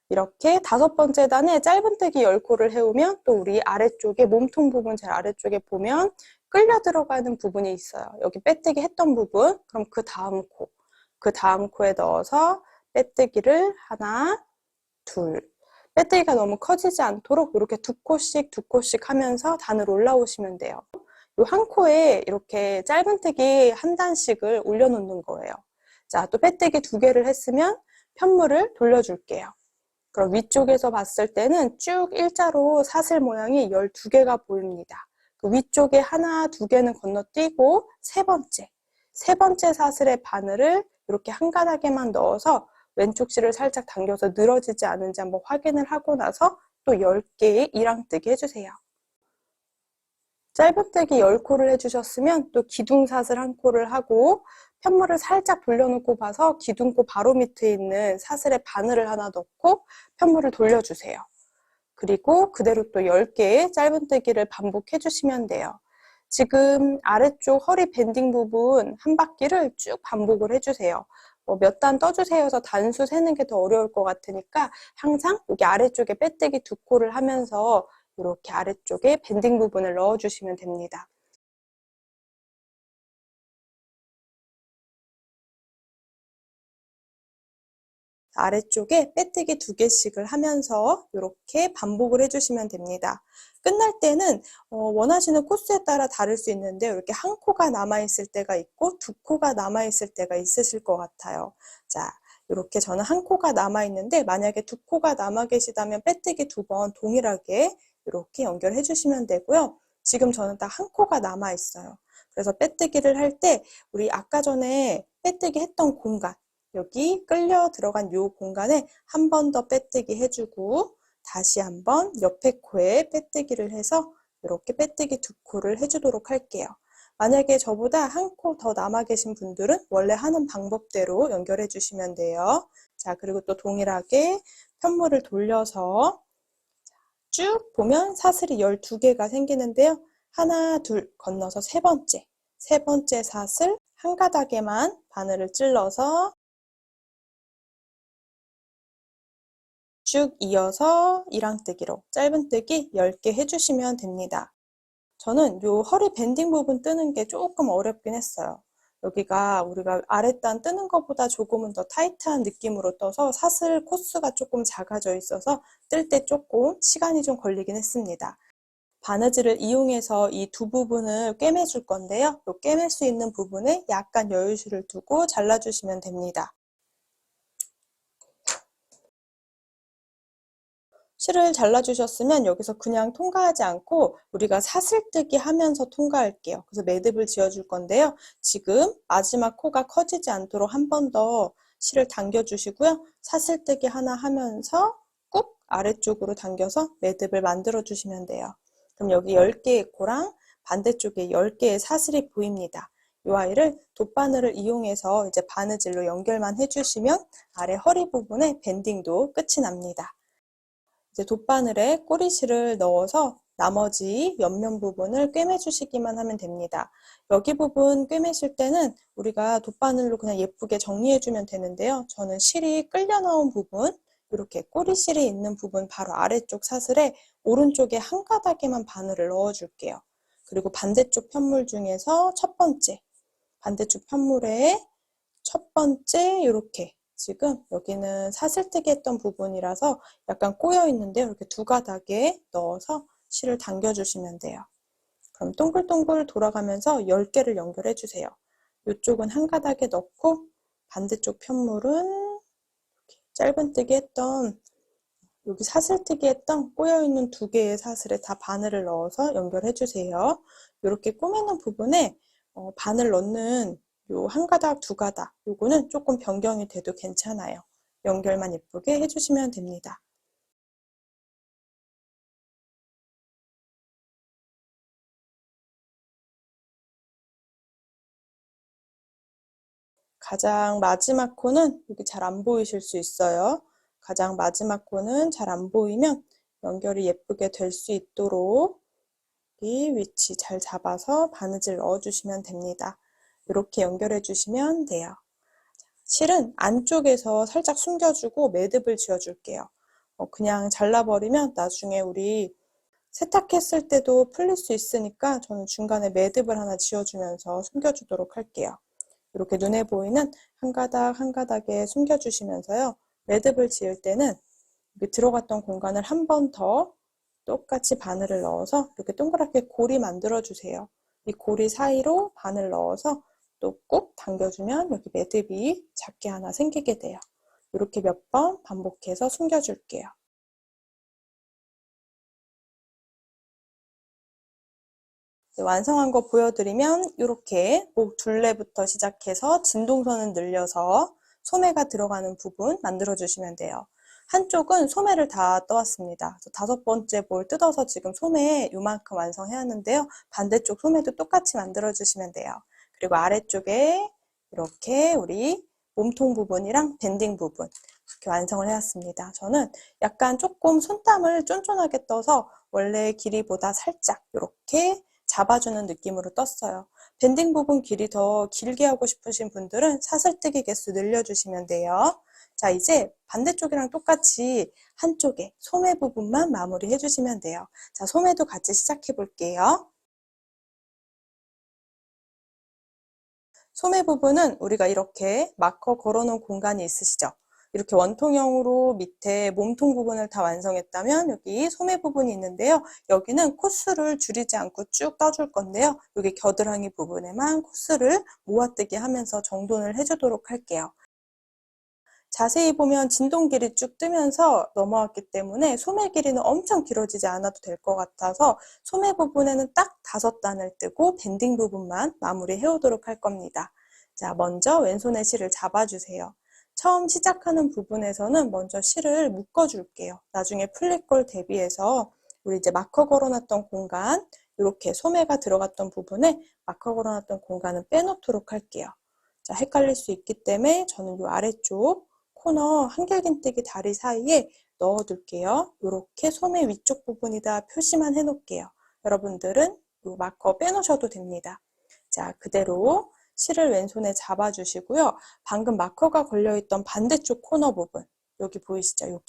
이렇게 다섯 번째 단에 짧은뜨기 10코를 해오면 또 우리 아래쪽에 몸통 부분 제일 아래쪽에 보면 끌려 들어가는 부분이 있어요. 여기 빼뜨기 했던 부분, 그럼 그 다음 코에 넣어서 빼뜨기를 하나, 둘. 빼뜨기가 너무 커지지 않도록 이렇게 두 코씩 하면서 단을 올라오시면 돼요. 이 한 코에 이렇게 짧은뜨기 한 단씩을 올려놓는 거예요. 자, 또 빼뜨기 2개를 했으면 편물을 돌려줄게요. 그럼 위쪽에서 봤을 때는 쭉 일자로 사슬 모양이 12개가 보입니다. 그 위쪽에 하나, 2개는 건너뛰고 세 번째 사슬의 바늘을 이렇게 한 가닥에만 넣어서 왼쪽 실을 살짝 당겨서 늘어지지 않은지 한번 확인을 하고 나서 또 10개의 이랑뜨기 해주세요. 짧은뜨기 10코를 해주셨으면 또 기둥사슬 1코를 하고 편물을 살짝 돌려놓고 봐서 기둥코 바로 밑에 있는 사슬에 바늘을 하나 넣고 편물을 돌려주세요. 그리고 그대로 또 10개의 짧은뜨기를 반복해 주시면 돼요. 지금 아래쪽 허리 밴딩 부분 한 바퀴를 쭉 반복을 해주세요. 몇 단 떠주세요 해서 단수 세는 게 더 어려울 것 같으니까 항상 여기 아래쪽에 빼뜨기 2코를 하면서 이렇게 아래쪽에 밴딩 부분을 넣어주시면 됩니다. 아래쪽에 빼뜨기 2개씩을 하면서 이렇게 반복을 해주시면 됩니다. 끝날 때는 원하시는 코스에 따라 다를 수 있는데 이렇게 한 코가 남아있을 때가 있고 2코가 남아있을 때가 있으실 것 같아요. 자, 이렇게 저는 한 코가 남아있는데 만약에 2코가 남아 계시다면 빼뜨기 2번 동일하게 이렇게 연결해 주시면 되고요. 지금 저는 딱 한 코가 남아있어요. 그래서 빼뜨기를 할 때 우리 아까 전에 빼뜨기 했던 공간 여기 끌려 들어간 이 공간에 한 번 더 빼뜨기 해주고 다시 한번 옆에 코에 빼뜨기를 해서 이렇게 빼뜨기 2코를 해주도록 할게요. 만약에 저보다 한 코 더 남아 계신 분들은 원래 하는 방법대로 연결해 주시면 돼요. 자, 그리고 또 동일하게 편물을 돌려서 쭉 보면 사슬이 12개가 생기는데요. 하나, 둘 건너서 세 번째 사슬 한 가닥에만 바늘을 찔러서 쭉 이어서 이랑뜨기로 짧은뜨기 10개 해주시면 됩니다. 저는 요 허리 밴딩 부분 뜨는 게 조금 어렵긴 했어요. 여기가 우리가 아랫단 뜨는 것보다 조금은 더 타이트한 느낌으로 떠서 사슬 코스가 조금 작아져 있어서 뜰 때 조금 시간이 좀 걸리긴 했습니다. 바느질을 이용해서 이 두 부분을 꿰매줄 건데요. 요 꿰맬 수 있는 부분에 약간 여유실을 두고 잘라주시면 됩니다. 실을 잘라주셨으면 여기서 그냥 통과하지 않고 우리가 사슬뜨기 하면서 통과할게요. 그래서 매듭을 지어줄 건데요. 지금 마지막 코가 커지지 않도록 한 번 더 실을 당겨주시고요. 사슬뜨기 하나 하면서 꾹 아래쪽으로 당겨서 매듭을 만들어 주시면 돼요. 그럼 여기 10개의 코랑 반대쪽에 10개의 사슬이 보입니다. 이 아이를 돗바늘을 이용해서 이제 바느질로 연결만 해주시면 아래 허리 부분에 밴딩도 끝이 납니다. 이제 돗바늘에 꼬리실을 넣어서 나머지 옆면 부분을 꿰매주시기만 하면 됩니다. 여기 부분 꿰매실 때는 우리가 돗바늘로 그냥 예쁘게 정리해주면 되는데요. 저는 실이 끌려 나온 부분, 이렇게 꼬리실이 있는 부분 바로 아래쪽 사슬에 오른쪽에 한 가닥에만 바늘을 넣어줄게요. 그리고 반대쪽 편물 중에서 첫 번째, 반대쪽 편물에 첫 번째 이렇게 지금 여기는 사슬뜨기 했던 부분이라서 약간 꼬여 있는데요. 이렇게 두 가닥에 넣어서 실을 당겨주시면 돼요. 그럼 동글동글 돌아가면서 10개를 연결해 주세요. 이쪽은 한 가닥에 넣고 반대쪽 편물은 짧은뜨기 했던 여기 사슬뜨기 했던 꼬여있는 2개의 사슬에 다 바늘을 넣어서 연결해 주세요. 이렇게 꼬매는 부분에 바늘 넣는 요 한 가닥, 두 가닥 요거는 조금 변경이 돼도 괜찮아요. 연결만 예쁘게 해주시면 됩니다. 가장 마지막 코는 여기 잘 안 보이실 수 있어요. 가장 마지막 코는 잘 안 보이면 연결이 예쁘게 될 수 있도록 이 위치 잘 잡아서 바느질 넣어주시면 됩니다. 이렇게 연결해 주시면 돼요. 실은 안쪽에서 살짝 숨겨주고 매듭을 지어줄게요. 그냥 잘라버리면 나중에 우리 세탁했을 때도 풀릴 수 있으니까 저는 중간에 매듭을 하나 지어주면서 숨겨주도록 할게요. 이렇게 눈에 보이는 한 가닥 한 가닥에 숨겨주시면서요. 매듭을 지을 때는 여기 들어갔던 공간을 한 번 더 똑같이 바늘을 넣어서 이렇게 동그랗게 고리 만들어 주세요. 이 고리 사이로 바늘 넣어서 또 꾹 당겨주면 여기 매듭이 작게 하나 생기게 돼요. 이렇게 몇 번 반복해서 숨겨줄게요. 완성한 거 보여드리면 이렇게 목 둘레부터 시작해서 진동선을 늘려서 소매가 들어가는 부분 만들어주시면 돼요. 한쪽은 소매를 다 떠왔습니다. 5번째 볼 뜯어서 지금 소매 요만큼 완성해왔는데요. 반대쪽 소매도 똑같이 만들어주시면 돼요. 그리고 아래쪽에 이렇게 우리 몸통 부분이랑 밴딩 부분 이렇게 완성을 해왔습니다. 저는 약간 조금 손땀을 쫀쫀하게 떠서 원래 길이보다 살짝 이렇게 잡아주는 느낌으로 떴어요. 밴딩 부분 길이 더 길게 하고 싶으신 분들은 사슬뜨기 개수 늘려주시면 돼요. 자, 이제 반대쪽이랑 똑같이 한쪽에 소매 부분만 마무리 해주시면 돼요. 자, 소매도 같이 시작해 볼게요. 소매 부분은 우리가 이렇게 마커 걸어놓은 공간이 있으시죠? 이렇게 원통형으로 밑에 몸통 부분을 다 완성했다면 여기 소매 부분이 있는데요. 여기는 코스를 줄이지 않고 쭉 떠줄 건데요. 여기 겨드랑이 부분에만 코스를 모아뜨기 하면서 정돈을 해주도록 할게요. 자세히 보면 진동 길이 쭉 뜨면서 넘어왔기 때문에 소매 길이는 엄청 길어지지 않아도 될 것 같아서 소매 부분에는 딱 5단을 뜨고 밴딩 부분만 마무리 해오도록 할 겁니다. 자, 먼저 왼손에 실을 잡아주세요. 처음 시작하는 부분에서는 먼저 실을 묶어줄게요. 나중에 풀릴 걸 대비해서 우리 이제 마커 걸어놨던 공간, 이렇게 소매가 들어갔던 부분에 마커 걸어놨던 공간은 빼놓도록 할게요. 자, 헷갈릴 수 있기 때문에 저는 이 아래쪽 코너 한길긴뜨기 다리 사이에 넣어둘게요. 이렇게 소매 위쪽 부분이다 표시만 해놓을게요. 여러분들은 이 마커 빼놓으셔도 됩니다. 자, 그대로 실을 왼손에 잡아주시고요. 방금 마커가 걸려있던 반대쪽 코너 부분, 여기 보이시죠?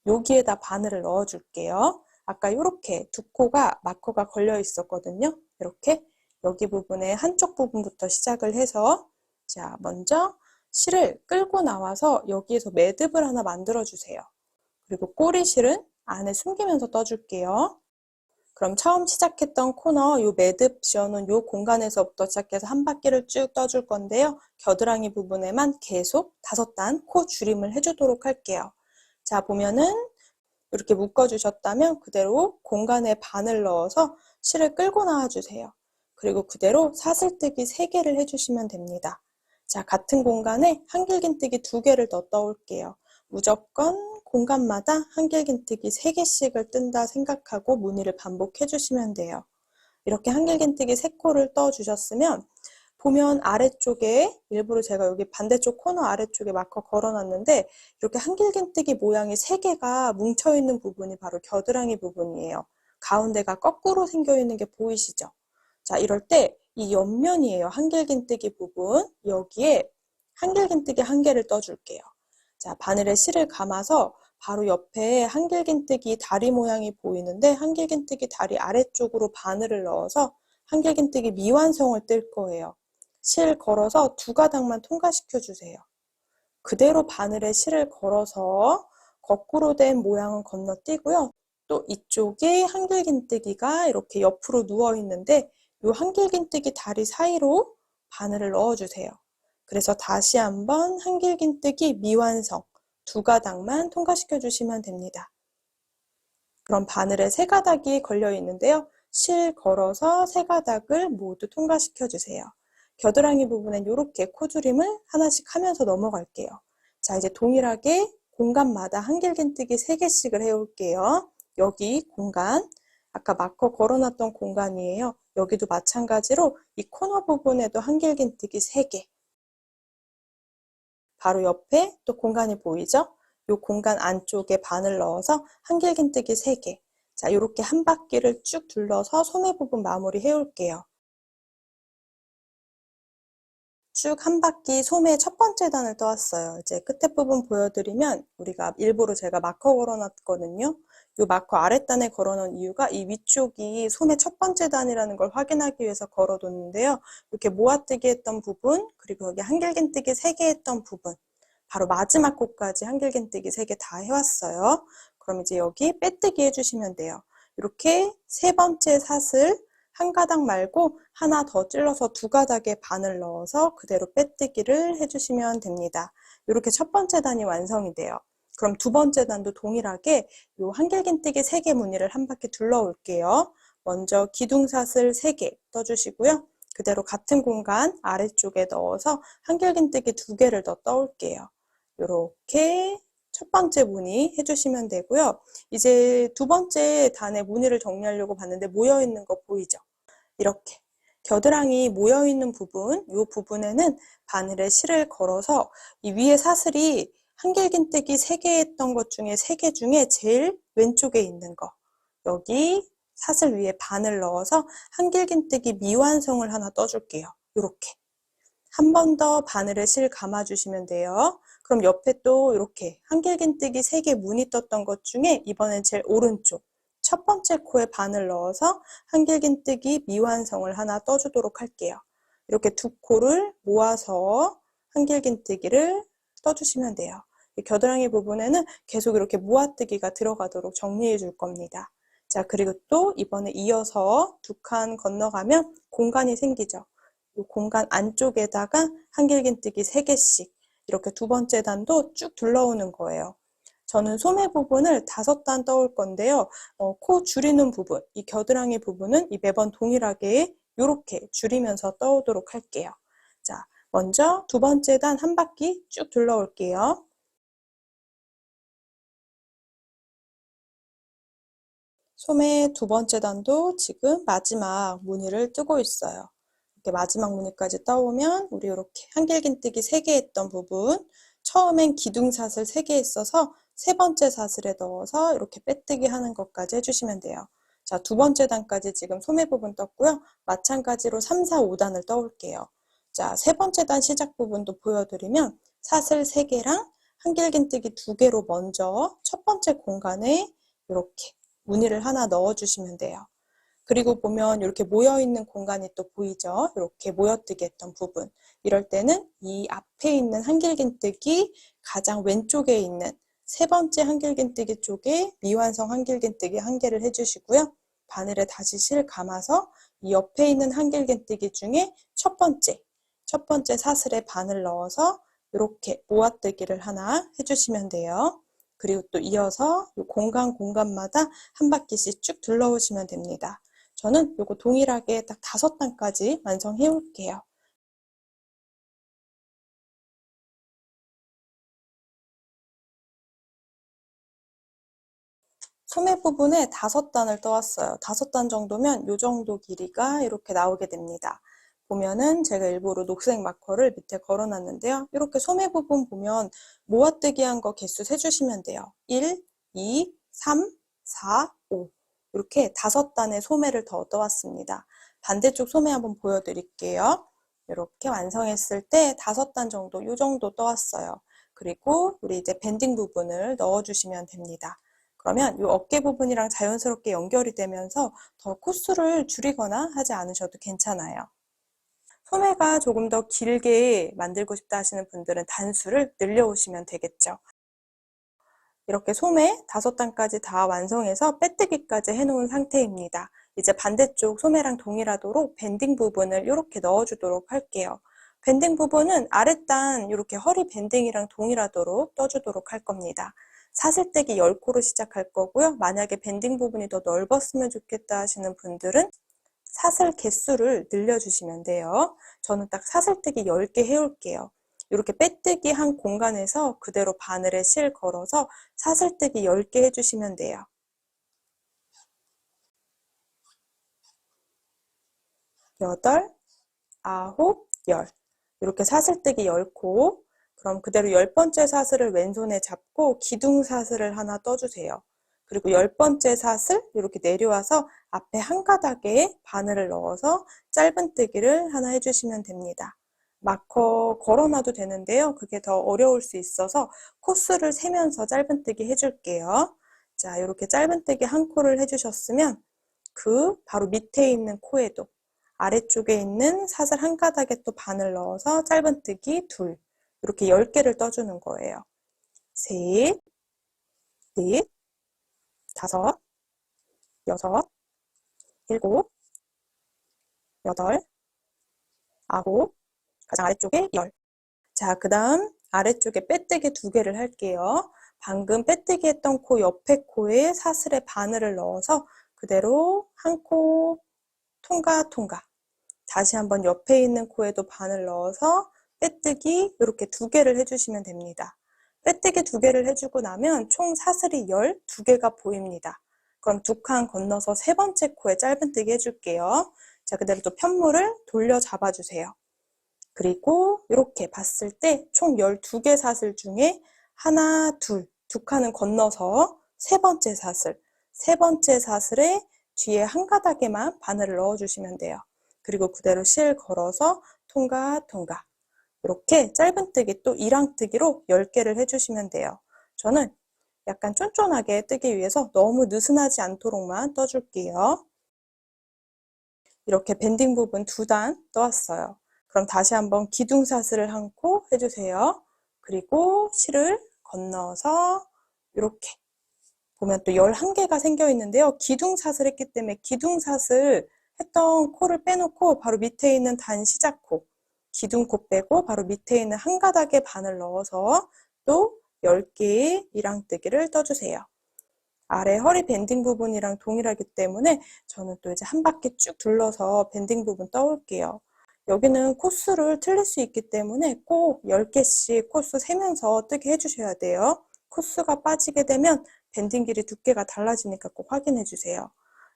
여기에다 바늘을 넣어줄게요. 아까 이렇게 두 코가 마커가 걸려 있었거든요. 이렇게 여기 부분에 한쪽 부분부터 시작을 해서 자, 먼저 실을 끌고 나와서 여기에서 매듭을 하나 만들어 주세요. 그리고 꼬리실은 안에 숨기면서 떠줄게요. 그럼 처음 시작했던 코너 요 매듭 지어놓은 요 공간에서부터 시작해서 한 바퀴를 쭉 떠줄 건데요. 겨드랑이 부분에만 계속 5단 코 줄임을 해주도록 할게요. 자, 보면은 이렇게 묶어주셨다면 그대로 공간에 바늘 넣어서 실을 끌고 나와주세요. 그리고 그대로 사슬뜨기 3개를 해주시면 됩니다. 자, 같은 공간에 한길긴뜨기 2개를 더 떠올게요. 무조건 공간마다 한길긴뜨기 3개씩을 뜬다 생각하고 무늬를 반복해 주시면 돼요. 이렇게 한길긴뜨기 3코를 떠 주셨으면 보면 아래쪽에 일부러 제가 여기 반대쪽 코너 아래쪽에 마커 걸어놨는데 이렇게 한길긴뜨기 모양이 3개가 뭉쳐있는 부분이 바로 겨드랑이 부분이에요. 가운데가 거꾸로 생겨있는 게 보이시죠? 자, 이럴 때 이 옆면이에요. 한길긴뜨기 부분. 여기에 한길긴뜨기 1개를 떠줄게요. 자, 바늘에 실을 감아서 바로 옆에 한길긴뜨기 다리 모양이 보이는데 한길긴뜨기 다리 아래쪽으로 바늘을 넣어서 한길긴뜨기 미완성을 뜰 거예요. 실 걸어서 2가닥만 통과시켜 주세요. 그대로 바늘에 실을 걸어서 거꾸로 된 모양은 건너뛰고요. 또 이쪽에 한길긴뜨기가 이렇게 옆으로 누워 있는데 이 한길긴뜨기 다리 사이로 바늘을 넣어주세요. 그래서 다시 한번 한길긴뜨기 미완성 2가닥만 통과시켜 주시면 됩니다. 그럼 바늘에 3가닥이 걸려 있는데요. 실 걸어서 3가닥을 모두 통과시켜 주세요. 겨드랑이 부분엔 이렇게 코줄임을 하나씩 하면서 넘어갈게요. 자, 이제 동일하게 공간마다 한길긴뜨기 3개씩을 해올게요. 여기 공간, 아까 마커 걸어놨던 공간이에요. 여기도 마찬가지로 이 코너 부분에도 한길긴뜨기 3개. 바로 옆에 또 공간이 보이죠? 이 공간 안쪽에 바늘 넣어서 한길긴뜨기 3개. 자, 이렇게 한 바퀴를 쭉 둘러서 소매 부분 마무리 해올게요. 쭉 한 바퀴 소매 첫 번째 단을 떠왔어요. 이제 끝에 부분 보여드리면 우리가 일부러 제가 마커 걸어놨거든요. 이 마커 아랫단에 걸어놓은 이유가 이 위쪽이 소매 첫 번째 단이라는 걸 확인하기 위해서 걸어뒀는데요. 이렇게 모아뜨기 했던 부분, 그리고 여기 한길긴뜨기 3개 했던 부분, 바로 마지막 코까지 한길긴뜨기 3개 다 해왔어요. 그럼 이제 여기 빼뜨기 해주시면 돼요. 이렇게 3번째 사슬, 1가닥 말고 하나 더 찔러서 2가닥에 바늘 넣어서 그대로 빼뜨기를 해주시면 됩니다. 이렇게 첫 번째 단이 완성이 돼요. 그럼 2번째 단도 동일하게 이 한길긴뜨기 3개 무늬를 한 바퀴 둘러올게요. 먼저 기둥사슬 3개 떠주시고요. 그대로 같은 공간 아래쪽에 넣어서 한길긴뜨기 2개를 더 떠올게요. 이렇게 첫 번째 무늬 해주시면 되고요. 이제 2번째 단의 무늬를 정리하려고 봤는데 모여있는 거 보이죠? 이렇게 겨드랑이 모여있는 부분, 이 부분에는 바늘에 실을 걸어서 이 위에 사슬이 한길긴뜨기 3개 했던 것 중에 3개 중에 제일 왼쪽에 있는 거, 여기 사슬 위에 바늘 넣어서 한길긴뜨기 미완성을 하나 떠줄게요. 이렇게 한 번 더 바늘에 실 감아주시면 돼요. 그럼 옆에 또 이렇게 한길긴뜨기 3개 무늬 떴던 것 중에 이번엔 제일 오른쪽 첫 번째 코에 바늘 넣어서 한길긴뜨기 미완성을 하나 떠주도록 할게요. 이렇게 2코를 모아서 한길긴뜨기를 떠주시면 돼요. 겨드랑이 부분에는 계속 이렇게 모아뜨기가 들어가도록 정리해 줄 겁니다. 자, 그리고 또 이번에 이어서 2칸 건너가면 공간이 생기죠. 이 공간 안쪽에다가 한길긴뜨기 3개씩 이렇게 2번째 단도 쭉 둘러오는 거예요. 저는 소매 부분을 5단 떠올 건데요. 코 줄이는 부분, 이 겨드랑이 부분은 이 매번 동일하게 이렇게 줄이면서 떠오도록 할게요. 자, 먼저 2번째 단 한 바퀴 쭉 둘러올게요. 소매 2번째 단도 지금 마지막 무늬를 뜨고 있어요. 이렇게 마지막 무늬까지 떠오면 우리 이렇게 한길긴뜨기 3개 했던 부분, 처음엔 기둥사슬 3개 했어서 3번째 사슬에 넣어서 이렇게 빼뜨기 하는 것까지 해주시면 돼요. 자, 2번째 단까지 지금 소매 부분 떴고요. 마찬가지로 3, 4, 5단을 떠올게요. 자, 3번째 단 시작 부분도 보여드리면 사슬 3개랑 한길긴뜨기 2개로 먼저 첫 번째 공간에 이렇게 무늬를 하나 넣어주시면 돼요. 그리고 보면 이렇게 모여있는 공간이 또 보이죠? 이렇게 모여뜨기 했던 부분. 이럴 때는 이 앞에 있는 한길긴뜨기 가장 왼쪽에 있는 3번째 한길긴뜨기 쪽에 미완성 한길긴뜨기 1개를 해주시고요. 바늘에 다시 실 감아서 이 옆에 있는 한길긴뜨기 중에 첫 번째 사슬에 바늘 넣어서 이렇게 모아뜨기를 하나 해주시면 돼요. 그리고 또 이어서 이 공간마다 한 바퀴씩 쭉 둘러오시면 됩니다. 저는 이거 동일하게 딱 5단까지 완성해 올게요. 소매 부분에 5단을 떠왔어요. 5단 정도면 이 정도 길이가 이렇게 나오게 됩니다. 보면은 제가 일부러 녹색 마커를 밑에 걸어놨는데요. 이렇게 소매 부분 보면 모아뜨기 한 거 개수 세주시면 돼요. 1, 2, 3, 4, 5 이렇게 5단의 소매를 더 떠왔습니다. 반대쪽 소매 한번 보여드릴게요. 이렇게 완성했을 때 5단 정도, 이 정도 떠왔어요. 그리고 우리 이제 밴딩 부분을 넣어주시면 됩니다. 그러면 이 어깨 부분이랑 자연스럽게 연결이 되면서 더 코스를 줄이거나 하지 않으셔도 괜찮아요. 소매가 조금 더 길게 만들고 싶다 하시는 분들은 단수를 늘려오시면 되겠죠. 이렇게 소매 5단까지 다 완성해서 빼뜨기까지 해놓은 상태입니다. 이제 반대쪽 소매랑 동일하도록 밴딩 부분을 이렇게 넣어주도록 할게요. 밴딩 부분은 아랫단 이렇게 허리 밴딩이랑 동일하도록 떠주도록 할 겁니다. 사슬뜨기 10코로 시작할 거고요. 만약에 밴딩 부분이 더 넓었으면 좋겠다 하시는 분들은 사슬 개수를 늘려주시면 돼요. 저는 딱 사슬뜨기 10개 해올게요. 이렇게 빼뜨기 한 공간에서 그대로 바늘에 실 걸어서 사슬뜨기 10개 해주시면 돼요. 8, 9, 10 이렇게 사슬뜨기 10코. 그럼 그대로 10번째 사슬을 왼손에 잡고 기둥 사슬을 하나 떠주세요. 그리고 10번째 사슬 이렇게 내려와서 앞에 한 가닥에 바늘을 넣어서 짧은뜨기를 하나 해주시면 됩니다. 마커 걸어놔도 되는데요. 그게 더 어려울 수 있어서 코스를 세면서 짧은뜨기 해줄게요. 자, 이렇게 짧은뜨기 한 코를 해주셨으면 그 바로 밑에 있는 코에도 아래쪽에 있는 사슬 한 가닥에 또 바늘 넣어서 짧은뜨기 2 이렇게 10개를 떠주는 거예요. 셋, 넷, 다섯, 여섯, 일곱, 여덟, 아홉, 가장 아래쪽에 10. 자, 그 다음 아래쪽에 빼뜨기 2개를 할게요. 방금 빼뜨기 했던 코 옆에 코에 사슬에 바늘을 넣어서 그대로 한 코 통과 다시 한번 옆에 있는 코에도 바늘 넣어서 빼뜨기 이렇게 2개를 해주시면 됩니다. 빼뜨기 2개를 해주고 나면 총 사슬이 12개가 보입니다. 그럼 2칸 건너서 3번째 코에 짧은뜨기 해줄게요. 자, 그대로 또 편물을 돌려 잡아주세요. 그리고 이렇게 봤을 때 총 12개 사슬 중에 하나, 둘, 2칸은 건너서 3번째 사슬, 3번째 사슬에 뒤에 한 가닥에만 바늘을 넣어주시면 돼요. 그리고 그대로 실 걸어서 통과 이렇게 짧은뜨기 또 1항뜨기로 10개를 해주시면 돼요. 저는 약간 쫀쫀하게 뜨기 위해서 너무 느슨하지 않도록만 떠줄게요. 이렇게 밴딩 부분 2단 떠왔어요. 그럼 다시 한번 기둥사슬을 한 코 해주세요. 그리고 실을 건너서 이렇게 보면 또 11개가 생겨 있는데요. 기둥사슬 했기 때문에 기둥사슬 했던 코를 빼놓고 바로 밑에 있는 단 시작코, 기둥코 빼고 바로 밑에 있는 한 가닥에 바늘 넣어서 또 10개의 일항뜨기를 떠주세요. 아래 허리 밴딩 부분이랑 동일하기 때문에 저는 또 이제 한 바퀴 쭉 둘러서 밴딩 부분 떠올게요. 여기는 코스를 틀릴 수 있기 때문에 꼭 10개씩 코스 세면서 뜨게 해주셔야 돼요. 코스가 빠지게 되면 밴딩 길이 두께가 달라지니까 꼭 확인해 주세요.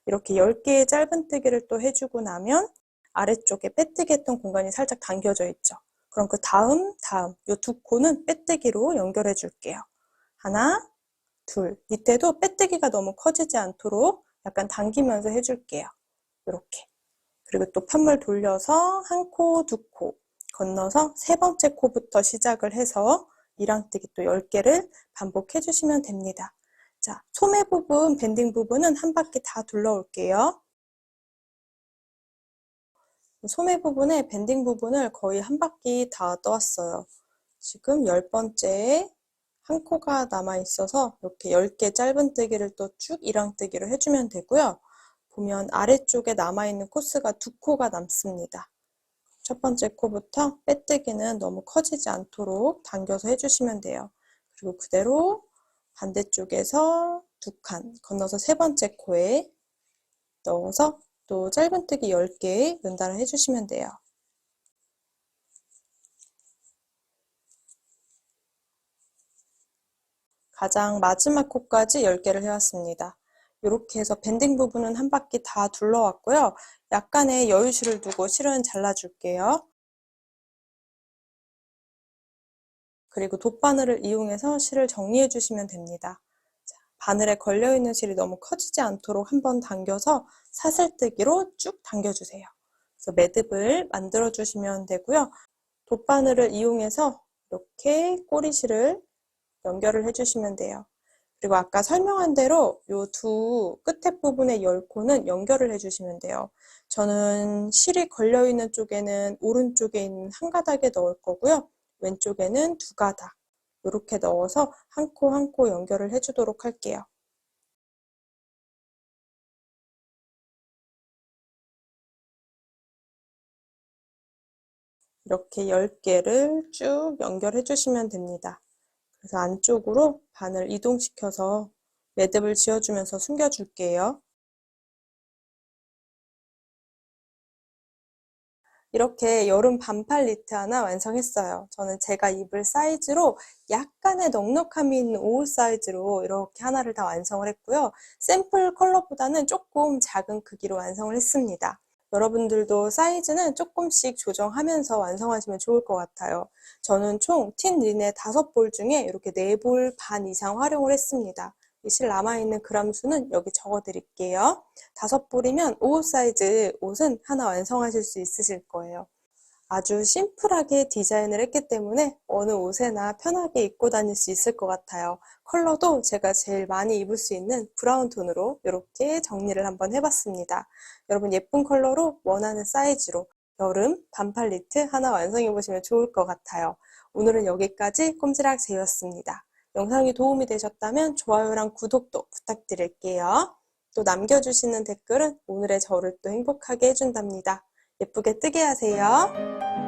이렇게 10개의 짧은뜨기를 또 해주고 나면 아래쪽에 빼뜨기 했던 공간이 살짝 당겨져 있죠. 그럼 그 다음 이 2코는 빼뜨기로 연결해 줄게요. 하나, 둘, 밑에도 빼뜨기가 너무 커지지 않도록 약간 당기면서 해줄게요. 이렇게. 그리고 또 편물 돌려서 한 코, 2코 건너서 3번째 코부터 시작을 해서 일항뜨기 또 10개를 반복해 주시면 됩니다. 자, 소매 부분, 밴딩 부분은 한 바퀴 다 둘러올게요. 소매 부분에 밴딩 부분을 거의 한 바퀴 다 떠왔어요. 지금 10번째에 한 코가 남아 있어서 이렇게 10개 짧은뜨기를 또 쭉 일항뜨기로 해주면 되고요. 보면 아래쪽에 남아있는 코스가 2코가 남습니다. 첫 번째 코부터 빼뜨기는 너무 커지지 않도록 당겨서 해주시면 돼요. 그리고 그대로 반대쪽에서 2칸 건너서 3번째 코에 넣어서 또 짧은뜨기 10개 연달아 해주시면 돼요. 가장 마지막 코까지 10개를 해왔습니다. 이렇게 해서 밴딩 부분은 한 바퀴 다 둘러왔고요. 약간의 여유실을 두고 실은 잘라줄게요. 그리고 돗바늘을 이용해서 실을 정리해 주시면 됩니다. 자, 바늘에 걸려있는 실이 너무 커지지 않도록 한번 당겨서 사슬뜨기로 쭉 당겨주세요. 그래서 매듭을 만들어 주시면 되고요. 돗바늘을 이용해서 이렇게 꼬리실을 연결을 해주시면 돼요. 그리고 아까 설명한 대로 이 두 끝에 부분의 열코는 연결을 해주시면 돼요. 저는 실이 걸려있는 쪽에는 오른쪽에 있는 한 가닥에 넣을 거고요. 왼쪽에는 두 가닥 이렇게 넣어서 한 코 한 코 연결을 해주도록 할게요. 이렇게 10개를 쭉 연결해 주시면 됩니다. 그래서 안쪽으로 바늘 이동시켜서 매듭을 지어주면서 숨겨줄게요. 이렇게 여름 반팔 니트 하나 완성했어요. 저는 제가 입을 사이즈로 약간의 넉넉함이 있는 옷 사이즈로 이렇게 하나를 다 완성을 했고요. 샘플 컬러보다는 조금 작은 크기로 완성을 했습니다. 여러분들도 사이즈는 조금씩 조정하면서 완성하시면 좋을 것 같아요. 저는 총 틴 린의 5볼 중에 이렇게 4볼 반 이상 활용을 했습니다. 이 실 남아있는 그람 수는 여기 적어 드릴게요. 5볼이면 옷 사이즈 옷은 하나 완성하실 수 있으실 거예요. 아주 심플하게 디자인을 했기 때문에 어느 옷에나 편하게 입고 다닐 수 있을 것 같아요. 컬러도 제가 제일 많이 입을 수 있는 브라운 톤으로 이렇게 정리를 한번 해봤습니다. 여러분 예쁜 컬러로 원하는 사이즈로 여름 반팔 니트 하나 완성해 보시면 좋을 것 같아요. 오늘은 여기까지 꼼지락 제이였습니다. 영상이 도움이 되셨다면 좋아요랑 구독도 부탁드릴게요. 또 남겨주시는 댓글은 오늘의 저를 또 행복하게 해준답니다. 예쁘게 뜨게 하세요.